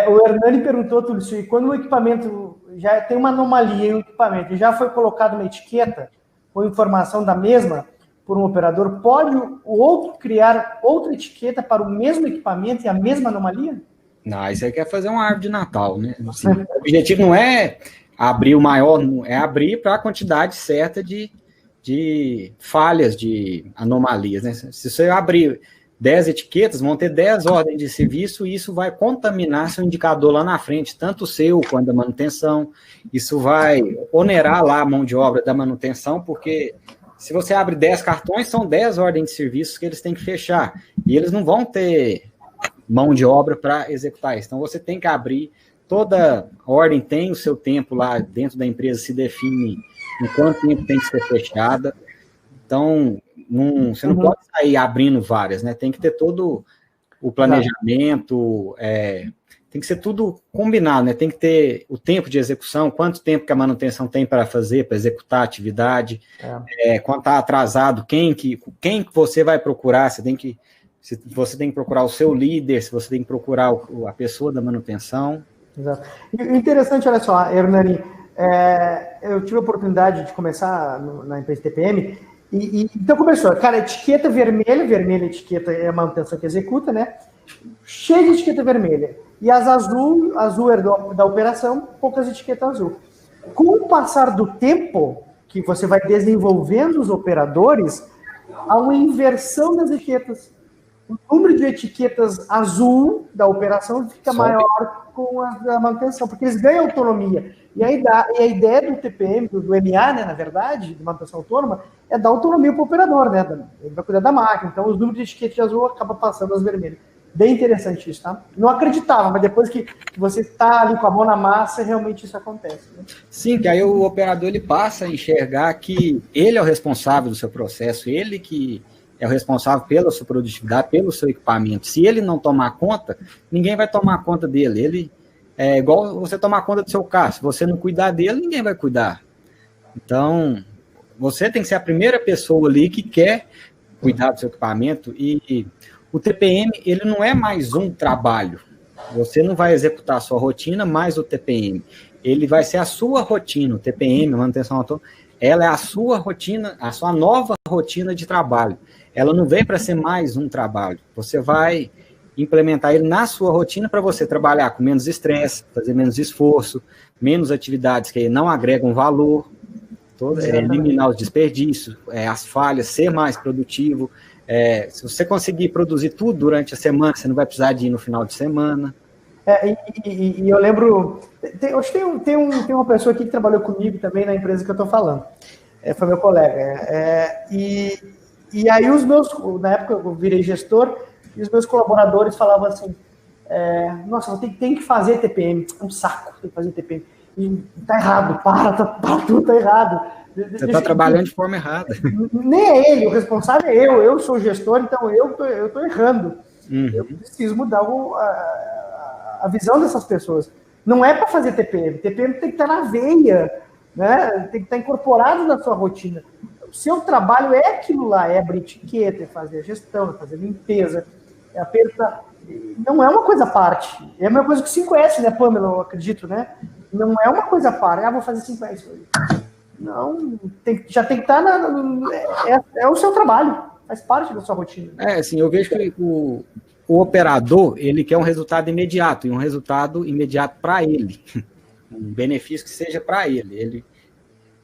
Speaker 1: O Hernani perguntou tudo isso, e quando o equipamento já tem uma anomalia em um equipamento, já foi colocado uma etiqueta ou informação da mesma por um operador, pode o outro criar outra etiqueta para o mesmo equipamento e a mesma anomalia?
Speaker 2: Não, isso aí quer fazer uma árvore de Natal, né? Assim, o objetivo não é abrir o maior, é abrir para a quantidade certa de falhas, de anomalias, né? Se você abrir 10 etiquetas, vão ter 10 ordens de serviço e isso vai contaminar seu indicador lá na frente, tanto o seu quanto da manutenção. Isso vai onerar lá a mão de obra da manutenção, porque se você abre 10 cartões, são 10 ordens de serviços que eles têm que fechar. E eles não vão ter mão de obra para executar isso. Então, você tem que abrir. Toda ordem tem o seu tempo lá dentro da empresa, se define em quanto tempo tem que ser fechada. Então, você não pode sair abrindo várias, né? Tem que ter todo o planejamento, tem que ser tudo combinado, né? Tem que ter o tempo de execução, quanto tempo que a manutenção tem para fazer, para executar a atividade, quando está atrasado, quem que você vai procurar, se você tem que procurar o seu líder, se você tem que procurar a pessoa da manutenção.
Speaker 1: Exato. E interessante, olha só, Hernani, eu tive a oportunidade de começar na empresa TPM, então começou, cara, etiqueta vermelha, etiqueta é a manutenção que executa, né? Cheia de etiqueta vermelha. E as azul era da operação, poucas etiquetas azul. Com o passar do tempo, que você vai desenvolvendo os operadores, há uma inversão das etiquetas. O número de etiquetas azul da operação fica maior com a manutenção, porque eles ganham autonomia. E a ideia do TPM, do MA, né, na verdade, de manutenção autônoma, é dar autonomia para o operador, né? Ele vai cuidar da máquina. Então, os números de etiqueta azul acabam passando as vermelhas. Bem interessante isso, tá? Não acreditava, mas depois que você está ali com a mão na massa, realmente isso acontece. Né?
Speaker 2: Sim, que aí o operador ele passa a enxergar que ele é o responsável do seu processo, ele que é o responsável pela sua produtividade, pelo seu equipamento. Se ele não tomar conta, ninguém vai tomar conta dele. Ele é igual você tomar conta do seu carro. Se você não cuidar dele, ninguém vai cuidar. Então, você tem que ser a primeira pessoa ali que quer cuidar do seu equipamento e o TPM, ele não é mais um trabalho. Você não vai executar a sua rotina mais o TPM. Ele vai ser a sua rotina. O TPM, a manutenção autônoma, ela é a sua rotina, a sua nova rotina de trabalho. Ela não vem para ser mais um trabalho. Você vai implementar ele na sua rotina para você trabalhar com menos estresse, fazer menos esforço, menos atividades que não agregam valor, eliminar os desperdícios, as falhas, ser mais produtivo. Se você conseguir produzir tudo durante a semana, você não vai precisar de ir no final de semana.
Speaker 1: E eu lembro, tem uma pessoa aqui que trabalhou comigo também na empresa que eu estou falando, foi meu colega, e aí na época eu virei gestor, e os meus colaboradores falavam assim, nossa, tem que fazer TPM, é um saco, tem que fazer TPM, e tá errado, tudo tá errado.
Speaker 2: Você está trabalhando de forma errada.
Speaker 1: Nem é ele, o responsável é eu sou o gestor, então eu tô errando. Uhum. Eu preciso mudar a visão dessas pessoas. Não é para fazer TPM. TPM tem que estar na veia, né? Tem que estar incorporado na sua rotina. O seu trabalho é aquilo lá, é abrir etiqueta, é fazer a gestão, é fazer limpeza, é apertar. Não é uma coisa à parte. É a mesma coisa que 5S, né, Pamela? Eu acredito, né? Não é uma coisa à parte. Vou fazer 5S hoje. Não, já tem que estar é o seu trabalho, faz parte da sua rotina.
Speaker 2: Assim, eu vejo que o operador, ele quer um resultado imediato, e um resultado imediato para ele, um benefício que seja para ele.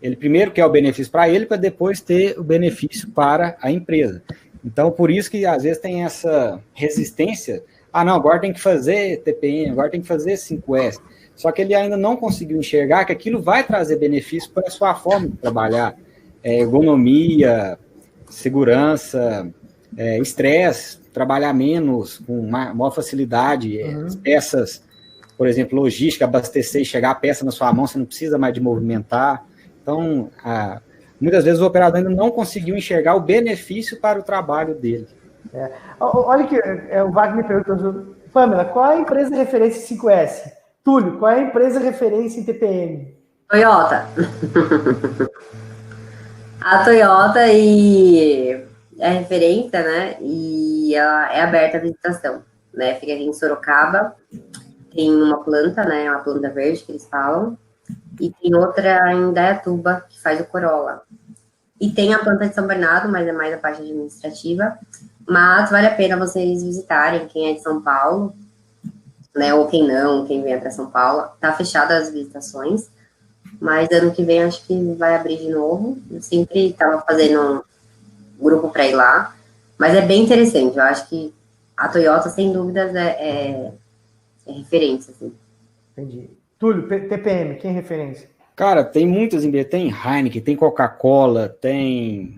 Speaker 2: Ele primeiro quer o benefício para ele, para depois ter o benefício para a empresa. Então, por isso que às vezes tem essa resistência, não, agora tem que fazer TPM, agora tem que fazer 5S. Só que ele ainda não conseguiu enxergar que aquilo vai trazer benefício para a sua forma de trabalhar. Ergonomia, segurança, estresse, trabalhar menos, com maior facilidade, as peças, por exemplo, logística, abastecer e chegar a peça na sua mão, você não precisa mais de movimentar. Então, muitas vezes o operador ainda não conseguiu enxergar o benefício para o trabalho dele.
Speaker 1: Olha que o Wagner perguntou, Pamela, qual é a empresa de referência 5S? Túlio, qual é a empresa referência em TPM?
Speaker 5: Toyota. A Toyota é referência, né? E ela é aberta à visitação, né? Fica aqui em Sorocaba, tem uma planta, né? Uma planta verde que eles falam, e tem outra em Indaiatuba que faz o Corolla. E tem a planta de São Bernardo, mas é mais a parte administrativa. Mas vale a pena vocês visitarem, quem é de São Paulo, né, ou quem vem até São Paulo. Tá fechada as visitações, mas ano que vem acho que vai abrir de novo. Eu sempre estava fazendo um grupo para ir lá, mas é bem interessante. Eu acho que a Toyota, sem dúvidas, é referência. Assim.
Speaker 1: Entendi. Túlio, TPM, quem é referência?
Speaker 2: Cara, tem muitas empresas, tem Heineken, tem Coca-Cola, tem,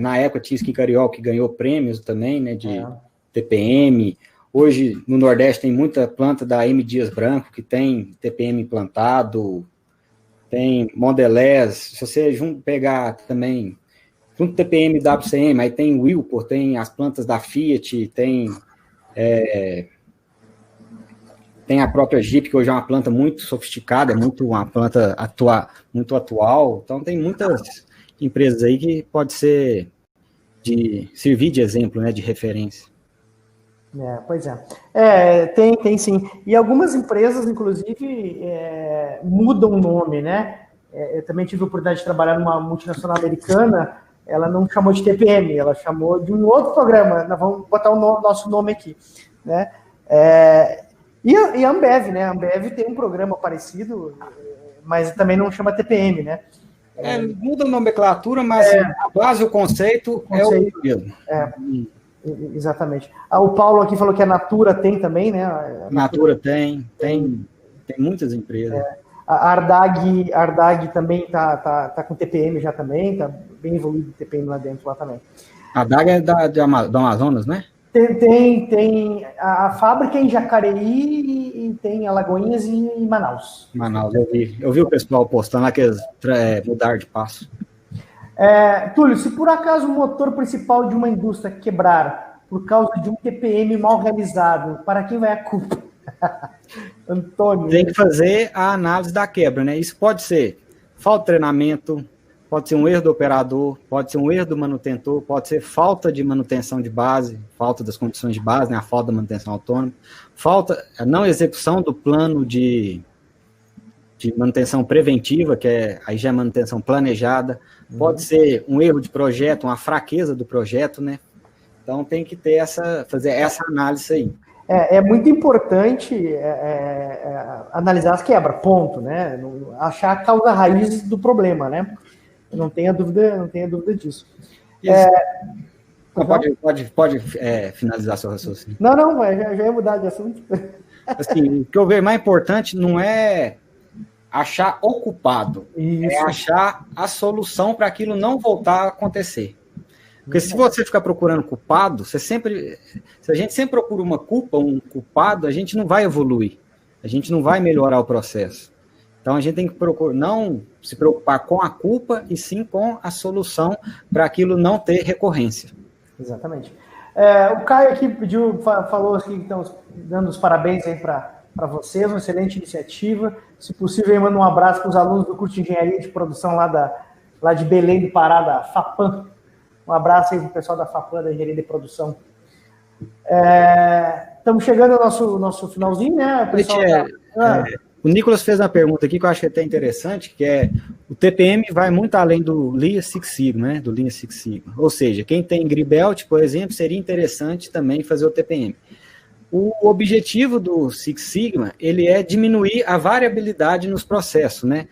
Speaker 2: na época tinha Skin Carioca, que ganhou prêmios também, né, de TPM. Hoje, no Nordeste, tem muita planta da M. Dias Branco, que tem TPM implantado, tem Mondelez. Se você pegar também, junto TPM e WCM, aí tem Wilpor, tem as plantas da Fiat, tem a própria Jeep, que hoje é uma planta muito sofisticada, uma planta muito atual. Então, tem muitas empresas aí que pode servir de exemplo, né, de referência.
Speaker 1: Pois é. Tem sim. E algumas empresas, inclusive, mudam o nome, né? Eu também tive a oportunidade de trabalhar numa multinacional americana, ela não chamou de TPM, ela chamou de um outro programa. Nós vamos botar o nosso nome aqui, né? E a Ambev, né? A Ambev tem um programa parecido, mas também não chama TPM, né?
Speaker 2: Muda a nomenclatura, mas a base, o conceito é o mesmo.
Speaker 1: Exatamente. O Paulo aqui falou que a Natura tem também, né? A
Speaker 2: Natura tem muitas empresas.
Speaker 1: A Ardag também tá com TPM já também, tá bem evoluído o TPM lá dentro lá também.
Speaker 2: A Ardag é do Amazonas, né?
Speaker 1: Tem a fábrica em Jacareí e tem Alagoinhas e em Manaus.
Speaker 2: Manaus, eu vi o pessoal postando lá que eles mudaram de passo.
Speaker 1: Túlio, se por acaso o motor principal de uma indústria quebrar por causa de um TPM mal realizado, para quem vai a culpa? Antônio.
Speaker 2: Tem que fazer a análise da quebra, né? Isso pode ser falta de treinamento, pode ser um erro do operador, pode ser um erro do manutentor, pode ser falta de manutenção de base, falta das condições de base, né? A falta da manutenção autônoma, a não execução do plano de manutenção preventiva, aí já é manutenção planejada, pode ser um erro de projeto, uma fraqueza do projeto, né? Então tem que fazer essa análise aí.
Speaker 1: É muito importante analisar as quebras, ponto, né? Achar a causa raiz do problema, né? Não tenha dúvida disso.
Speaker 2: Pode finalizar seu raciocínio.
Speaker 1: Não, já ia mudar de assunto.
Speaker 2: Assim, o que eu vejo mais importante não é achar o culpado, é achar a solução para aquilo não voltar a acontecer. Porque se você ficar procurando culpado, se a gente sempre procura uma culpa, um culpado, a gente não vai evoluir, a gente não vai melhorar o processo. Então a gente tem que não se preocupar com a culpa e sim com a solução para aquilo não ter recorrência.
Speaker 1: Exatamente. O Caio aqui falou que estão dando os parabéns aí para vocês, uma excelente iniciativa. Se possível, manda um abraço para os alunos do curso de Engenharia de Produção lá de Belém do Pará, da FAPAM. Um abraço aí para o pessoal da FAPAM, da Engenharia de Produção. Estamos chegando ao nosso finalzinho, né?
Speaker 2: O Nicolas fez uma pergunta aqui que eu acho que é até interessante, que é o TPM vai muito além do Lean Six Sigma, né? Do Lean Six Sigma. Ou seja, quem tem Greenbelt, por exemplo, seria interessante também fazer o TPM. O objetivo do Six Sigma, ele é diminuir a variabilidade nos processos, né?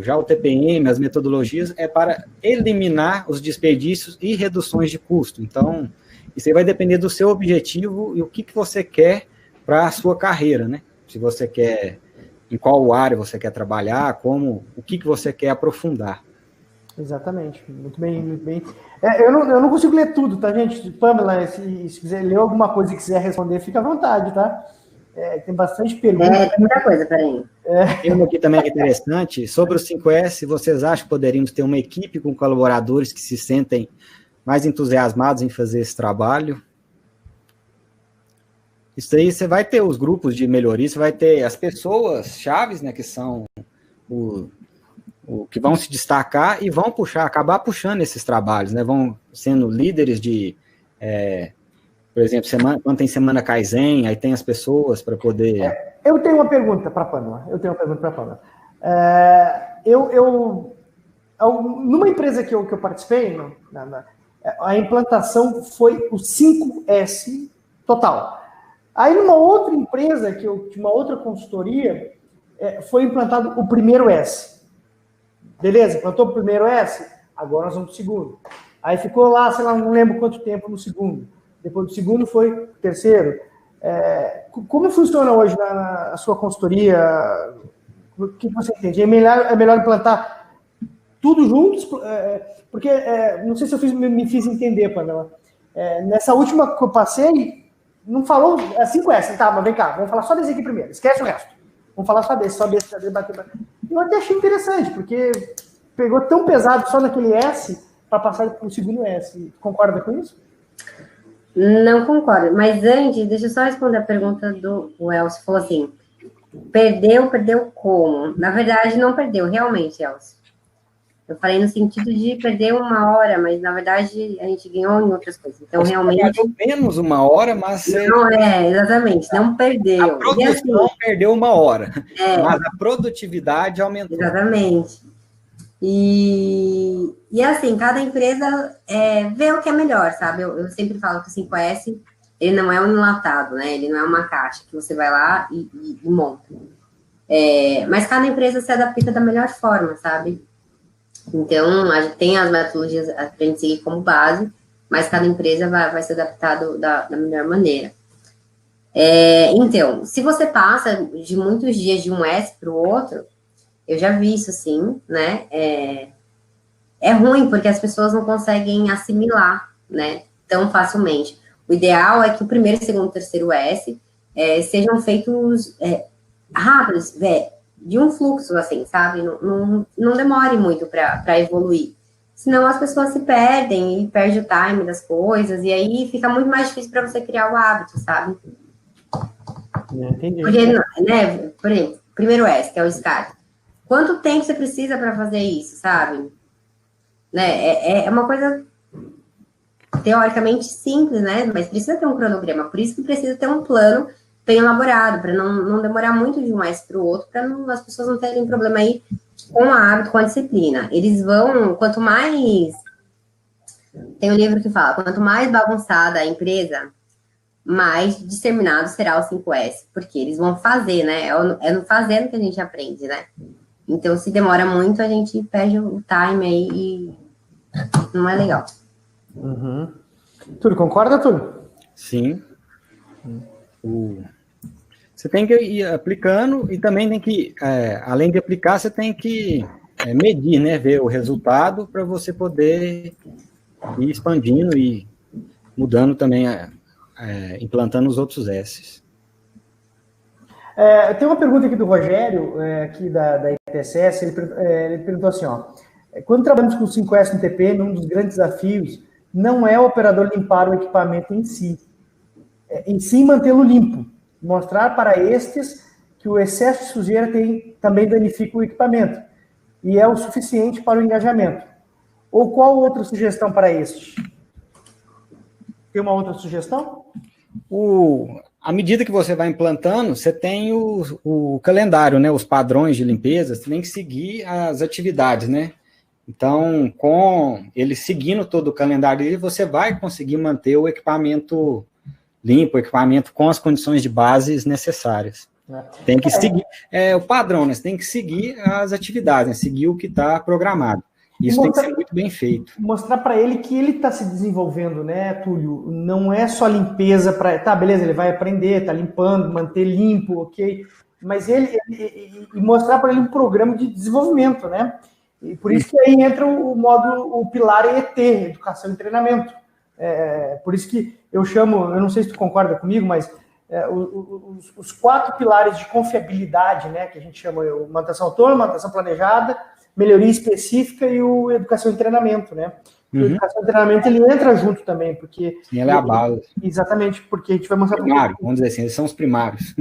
Speaker 2: Já o TPM, as metodologias, é para eliminar os desperdícios e reduções de custo. Então, isso aí vai depender do seu objetivo e o que você quer para a sua carreira, né? Se você quer, em qual área você quer trabalhar, o que você quer aprofundar.
Speaker 1: Exatamente, muito bem, muito bem. Eu não consigo ler tudo, tá, gente? Pamela, se quiser ler alguma coisa e quiser responder, fica à vontade, tá? Tem bastante perguntas.
Speaker 5: Tem muita coisa, peraí.
Speaker 2: Tem uma aqui também que é interessante. Sobre o 5S, vocês acham que poderíamos ter uma equipe com colaboradores que se sentem mais entusiasmados em fazer esse trabalho? Isso aí, você vai ter os grupos de melhoria, você vai ter as pessoas chaves, né, que são que vão se destacar e vão acabar puxando esses trabalhos, né? Vão sendo líderes por exemplo, quando tem Semana Kaizen, aí tem as pessoas para poder...
Speaker 1: Eu tenho uma pergunta para a Pamela. Numa empresa que eu participei, a implantação foi o 5S total. Aí numa outra empresa, de uma outra consultoria, foi implantado o primeiro S. Beleza, implantou o primeiro S, agora nós vamos para o segundo. Aí ficou lá, sei lá, não lembro quanto tempo no segundo. Depois do segundo foi o terceiro. Como funciona hoje na sua consultoria? O que você entende? É melhor implantar tudo juntos? Porque, não sei se eu me fiz entender, Pamela. Nessa última que eu passei, não falou 5S, tá, mas vem cá, vamos falar só desse aqui primeiro, esquece o resto. Vamos falar só desse, bater. Eu até achei interessante, porque pegou tão pesado só naquele S para passar para o segundo S. Concorda com isso?
Speaker 5: Não concordo, mas antes, deixa eu só responder a pergunta do Elcio. Falou assim, perdeu como? Na verdade, não perdeu, realmente, Elcio. Eu falei no sentido de perder 1 hora, mas na verdade a gente ganhou em outras coisas. Então, você realmente...
Speaker 2: menos 1 hora, mas...
Speaker 5: Não, exatamente, não perdeu.
Speaker 2: A produção perdeu 1 hora, mas a produtividade aumentou.
Speaker 5: Exatamente. E assim, cada empresa vê o que é melhor, sabe? Eu sempre falo que o 5S, ele não é um enlatado, né? Ele não é uma caixa que você vai lá e monta. Mas cada empresa se adapta da melhor forma, sabe? Então, a gente tem as metodologias para a gente seguir como base, mas cada empresa vai se adaptar da melhor maneira. Então, se você passa de muitos dias de um S para o outro, eu já vi isso sim, né? É ruim, porque as pessoas não conseguem assimilar, né, tão facilmente. O ideal é que o primeiro, segundo, terceiro S sejam feitos rápidos, de um fluxo, assim, sabe? Não demore muito para evoluir. Senão as pessoas se perdem e perdem o time das coisas, e aí fica muito mais difícil para você criar o hábito, sabe?
Speaker 1: Entendi.
Speaker 5: Porque, né, por exemplo, primeiro S, que é o SCAR. Quanto tempo você precisa para fazer isso, sabe? Né? É uma coisa teoricamente simples, né? Mas precisa ter um cronograma. Por isso que precisa ter um plano bem elaborado, para não demorar muito de um S para o outro, para as pessoas não terem problema aí com o hábito, com a disciplina. Eles vão, quanto mais... Tem um livro que fala, quanto mais bagunçada a empresa, mais disseminado será o 5S, porque eles vão fazer, né? É no fazendo que a gente aprende, né? Então, se demora muito, a gente perde o time aí e não é legal.
Speaker 1: Uhum. Túlio, concorda, Túlio?
Speaker 2: Sim. Você tem que ir aplicando e também tem que, além de aplicar, você tem que medir, né? Ver o resultado para você poder ir expandindo e mudando também, implantando os outros S's.
Speaker 1: Tem uma pergunta aqui do Rogério, aqui da ITSS, ele perguntou assim, ó, quando trabalhamos com o 5S no TPM, um dos grandes desafios não é o operador limpar o equipamento em si mantê-lo limpo, mostrar para estes que o excesso de sujeira também danifica o equipamento e é o suficiente para o engajamento. Ou qual outra sugestão para este? Tem uma outra sugestão?
Speaker 2: À medida que você vai implantando, você tem o calendário, né? Os padrões de limpeza, você tem que seguir as atividades, né? Então, com ele seguindo todo o calendário, você vai conseguir manter o equipamento limpo, o equipamento com as condições de bases necessárias. Tem que seguir o padrão, né? Você tem que seguir as atividades, né? Seguir o que está programado. Isso tem que ser muito bem feito.
Speaker 1: Mostrar para ele que ele está se desenvolvendo, né, Túlio? Não é só limpeza para... Tá, beleza, ele vai aprender, tá limpando, manter limpo, ok. Mas e mostrar para ele um programa de desenvolvimento, né? E por isso que aí entra o pilar ET, Educação e Treinamento. Por isso que eu chamo, eu não sei se tu concorda comigo, mas os 4 pilares de confiabilidade, né, que a gente chama manutenção autônoma, manutenção planejada, melhoria específica e o educação e treinamento, né? O educação e treinamento, ele entra junto também, porque...
Speaker 2: Sim, ele é a base.
Speaker 1: Exatamente, porque a gente vai mostrar...
Speaker 2: Primário, vamos dizer assim, eles são os primários.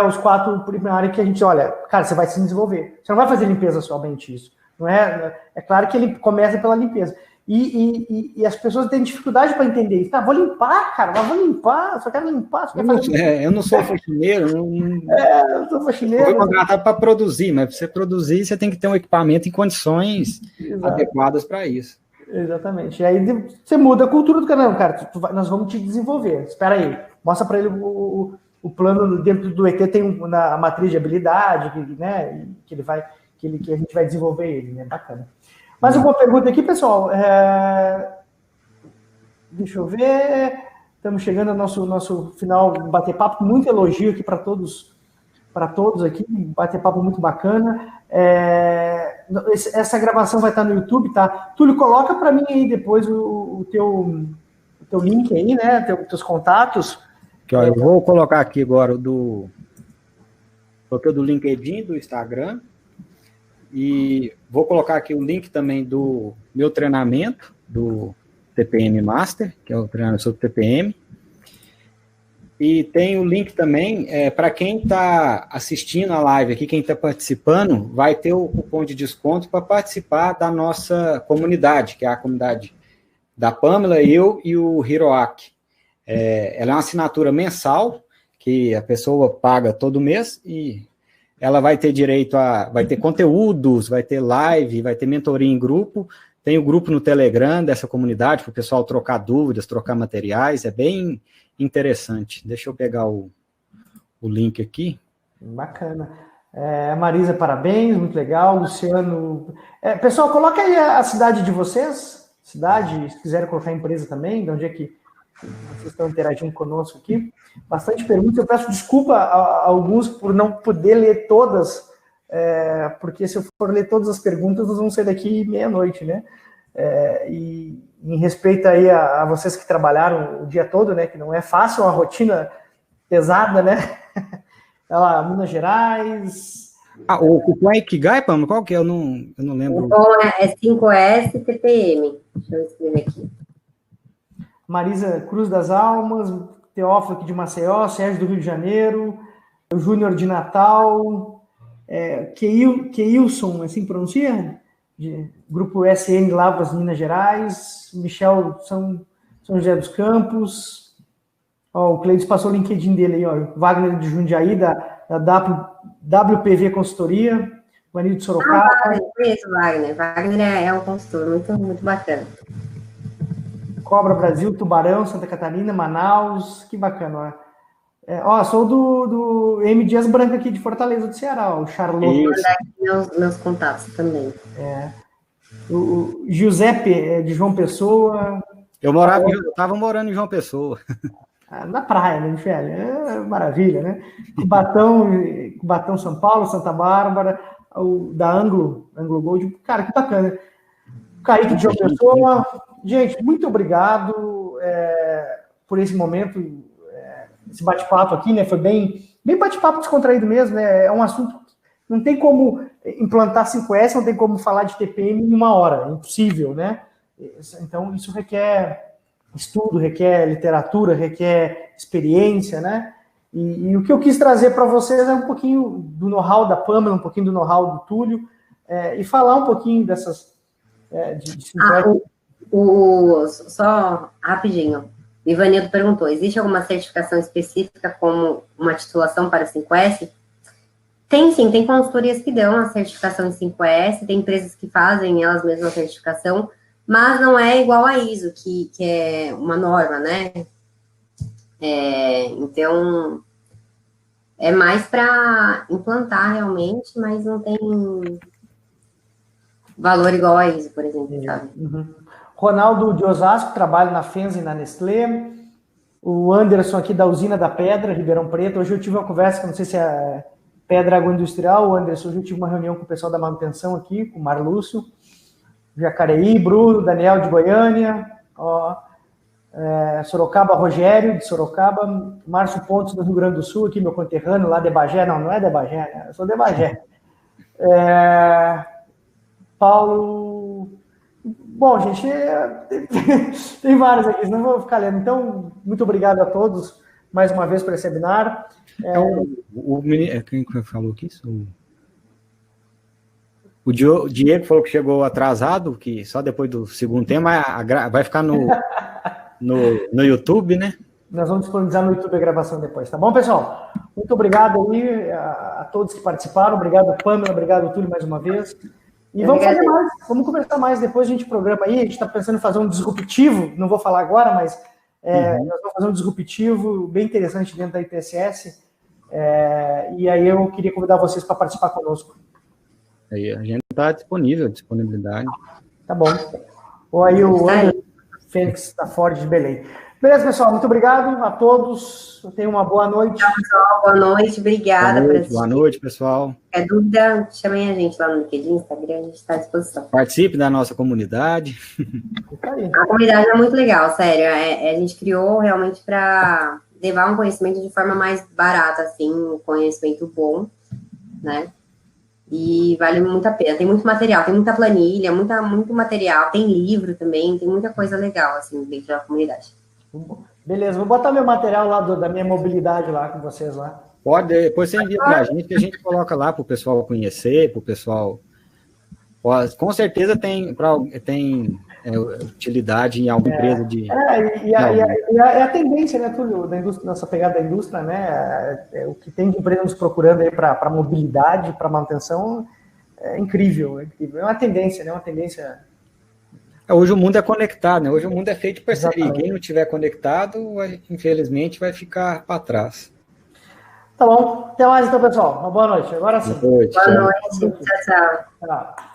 Speaker 1: Os 4 primários que a gente, olha, cara, você vai se desenvolver. Você não vai fazer limpeza somente isso. Não é claro que ele começa pela limpeza. E as pessoas têm dificuldade para entender isso. Tá, vou limpar, cara, mas vou limpar, só quero limpar.
Speaker 2: Eu não sou faxineiro.
Speaker 1: Eu não sou faxineiro.
Speaker 2: Eu fui contratado para produzir, mas para você produzir, você tem que ter um equipamento em condições adequadas para isso.
Speaker 1: Exatamente. E aí você muda a cultura do canal, cara. Nós vamos te desenvolver. Espera aí. Mostra para ele o plano dentro do ET, tem a matriz de habilidade, né, que a gente vai desenvolver ele, né? Bacana. Mais alguma pergunta aqui, pessoal? Deixa eu ver. Estamos chegando ao nosso final do bate-papo. Muito elogio aqui para todos aqui. Bate-papo muito bacana. Essa gravação vai estar no YouTube, tá? Túlio, coloca para mim aí depois o teu link aí, né? Teus contatos.
Speaker 2: Eu vou colocar aqui agora coloquei do LinkedIn, do Instagram. E vou colocar aqui o link também do meu treinamento, do TPM Master, que é o treinamento sobre TPM. E tem o link também, para quem está assistindo a live aqui, quem está participando, vai ter o cupom de desconto para participar da nossa comunidade, que é a comunidade da Pamela, eu e o Hiroaki. Ela é uma assinatura mensal, que a pessoa paga todo mês e ela vai ter direito vai ter conteúdos, vai ter live, vai ter mentoria em grupo, tem o grupo no Telegram dessa comunidade para o pessoal trocar dúvidas, trocar materiais, é bem interessante. Deixa eu pegar o link aqui.
Speaker 1: Bacana. Marisa, parabéns, muito legal. Luciano. Pessoal, coloca aí a cidade de vocês. Cidade, se quiserem colocar a empresa também, de onde é que vocês estão interagindo conosco aqui. Bastante perguntas. Eu peço desculpa a alguns por não poder ler todas, porque se eu for ler todas as perguntas, nós vamos sair daqui meia-noite, né? E em respeito aí a vocês que trabalharam o dia todo, né? Que não é fácil, uma rotina pesada, né? Ela, Minas Gerais.
Speaker 2: O cupom é Ikigai, Pamela? Qual que é? Eu não lembro.
Speaker 5: O cupom é 5S TPM. Deixa eu escrever aqui.
Speaker 1: Marisa Cruz das Almas, Teófilo aqui de Maceió, Sérgio do Rio de Janeiro, o Júnior de Natal, Keilson, assim pronuncia? De Grupo SN Lavras, Minas Gerais, Michel São José dos Campos, o Cleides passou o LinkedIn dele aí, Wagner de Jundiaí, da WPV Consultoria, Vanil de Sorocaba.
Speaker 5: Conheço o Wagner. Wagner é um consultor muito, muito bacana.
Speaker 1: Cobra Brasil, Tubarão, Santa Catarina, Manaus, que bacana. Sou do M. Dias Branco aqui de Fortaleza do Ceará, o Charlotte.
Speaker 5: Vou mandar aqui meus contatos também.
Speaker 1: O Giuseppe de João Pessoa.
Speaker 2: Eu estava morando em João Pessoa.
Speaker 1: Na praia, né, Michele? Maravilha, né? Cubatão, São Paulo, Santa Bárbara, da Anglo Gold. Cara, que bacana. Kaique de João Pessoa. Gente, muito obrigado por esse momento, esse bate-papo aqui, né? Foi bem bate-papo descontraído mesmo, né? É um assunto que não tem como implantar 5S, não tem como falar de TPM em uma hora, é impossível, né? Então, isso requer estudo, requer literatura, requer experiência, né? E o que eu quis trazer para vocês é um pouquinho do know-how da Pamela, um pouquinho do know-how do Túlio, e falar um pouquinho dessas...
Speaker 5: Só rapidinho, o Ivanildo perguntou, existe alguma certificação específica como uma titulação para 5S? Tem sim, tem consultorias que dão a certificação em 5S, tem empresas que fazem elas mesmas a certificação, mas não é igual a ISO, que é uma norma, né? Então, é mais para implantar realmente, mas não tem valor igual a ISO, por exemplo, sabe?
Speaker 1: Uhum. Ronaldo de Osasco, trabalha na Fenza e na Nestlé. O Anderson aqui da Usina da Pedra, Ribeirão Preto. Hoje eu tive uma conversa, não sei se é Pedra Agroindustrial, Anderson. Hoje eu tive uma reunião com o pessoal da manutenção aqui, com o Marlúcio. Jacareí, Bruno, Daniel de Goiânia. Sorocaba, Rogério de Sorocaba. Márcio Pontes do Rio Grande do Sul, aqui meu conterrâneo, lá de Bagé. Não é de Bagé, né? Eu sou de Bagé. Paulo... Bom, gente, tem vários aqui, não vou ficar lendo. Então, muito obrigado a todos mais uma vez por esse webinar.
Speaker 2: Quem falou aqui? O Diego falou que chegou atrasado, que só depois do segundo tema vai ficar no YouTube, né?
Speaker 1: Nós vamos disponibilizar no YouTube a gravação depois, tá bom, pessoal? Muito obrigado aí a todos que participaram. Obrigado, Pamela. Obrigado, Túlio, mais uma vez. E vamos fazer mais, vamos conversar mais, depois a gente programa aí, a gente está pensando em fazer um disruptivo, não vou falar agora, mas nós vamos fazer um disruptivo bem interessante dentro da ITSS, e aí eu queria convidar vocês para participar conosco.
Speaker 2: Aí a gente está disponível, disponibilidade.
Speaker 1: Tá bom. Ou aí o Anderson Fênix da Ford de Belém. Beleza, pessoal, muito obrigado a todos, tenham uma boa noite.
Speaker 5: Tchau, pessoal, boa noite, obrigada por assistir.
Speaker 2: Boa noite, pessoal.
Speaker 5: Qualquer dúvida, chamem a gente lá no LinkedIn, Instagram, a gente está à disposição.
Speaker 2: Participe da nossa comunidade.
Speaker 5: A comunidade é muito legal, sério, a gente criou realmente para levar um conhecimento de forma mais barata, assim, um conhecimento bom, né? E vale muito a pena. Tem muito material, tem muita planilha, muito material, tem livro também, tem muita coisa legal, assim, dentro da comunidade.
Speaker 1: Beleza, vou botar meu material lá da minha mobilidade lá com vocês lá.
Speaker 2: Pode, depois você envia para a gente, que a gente coloca lá para o pessoal conhecer, para o pessoal... Com certeza tem utilidade em alguma empresa de...
Speaker 1: a tendência, né, Túlio, da indústria, nossa pegada da indústria, né, o que tem de empresa nos procurando aí para mobilidade, para manutenção, é incrível, é uma tendência, né,
Speaker 2: Hoje o mundo é conectado, né? Hoje o mundo é feito de parceria. Quem não estiver conectado, infelizmente, vai ficar para trás.
Speaker 1: Tá bom. Até mais então, pessoal. Uma boa noite. Agora sim.
Speaker 2: Boa noite.
Speaker 5: Boa noite. Tchau, tchau.
Speaker 1: Tchau.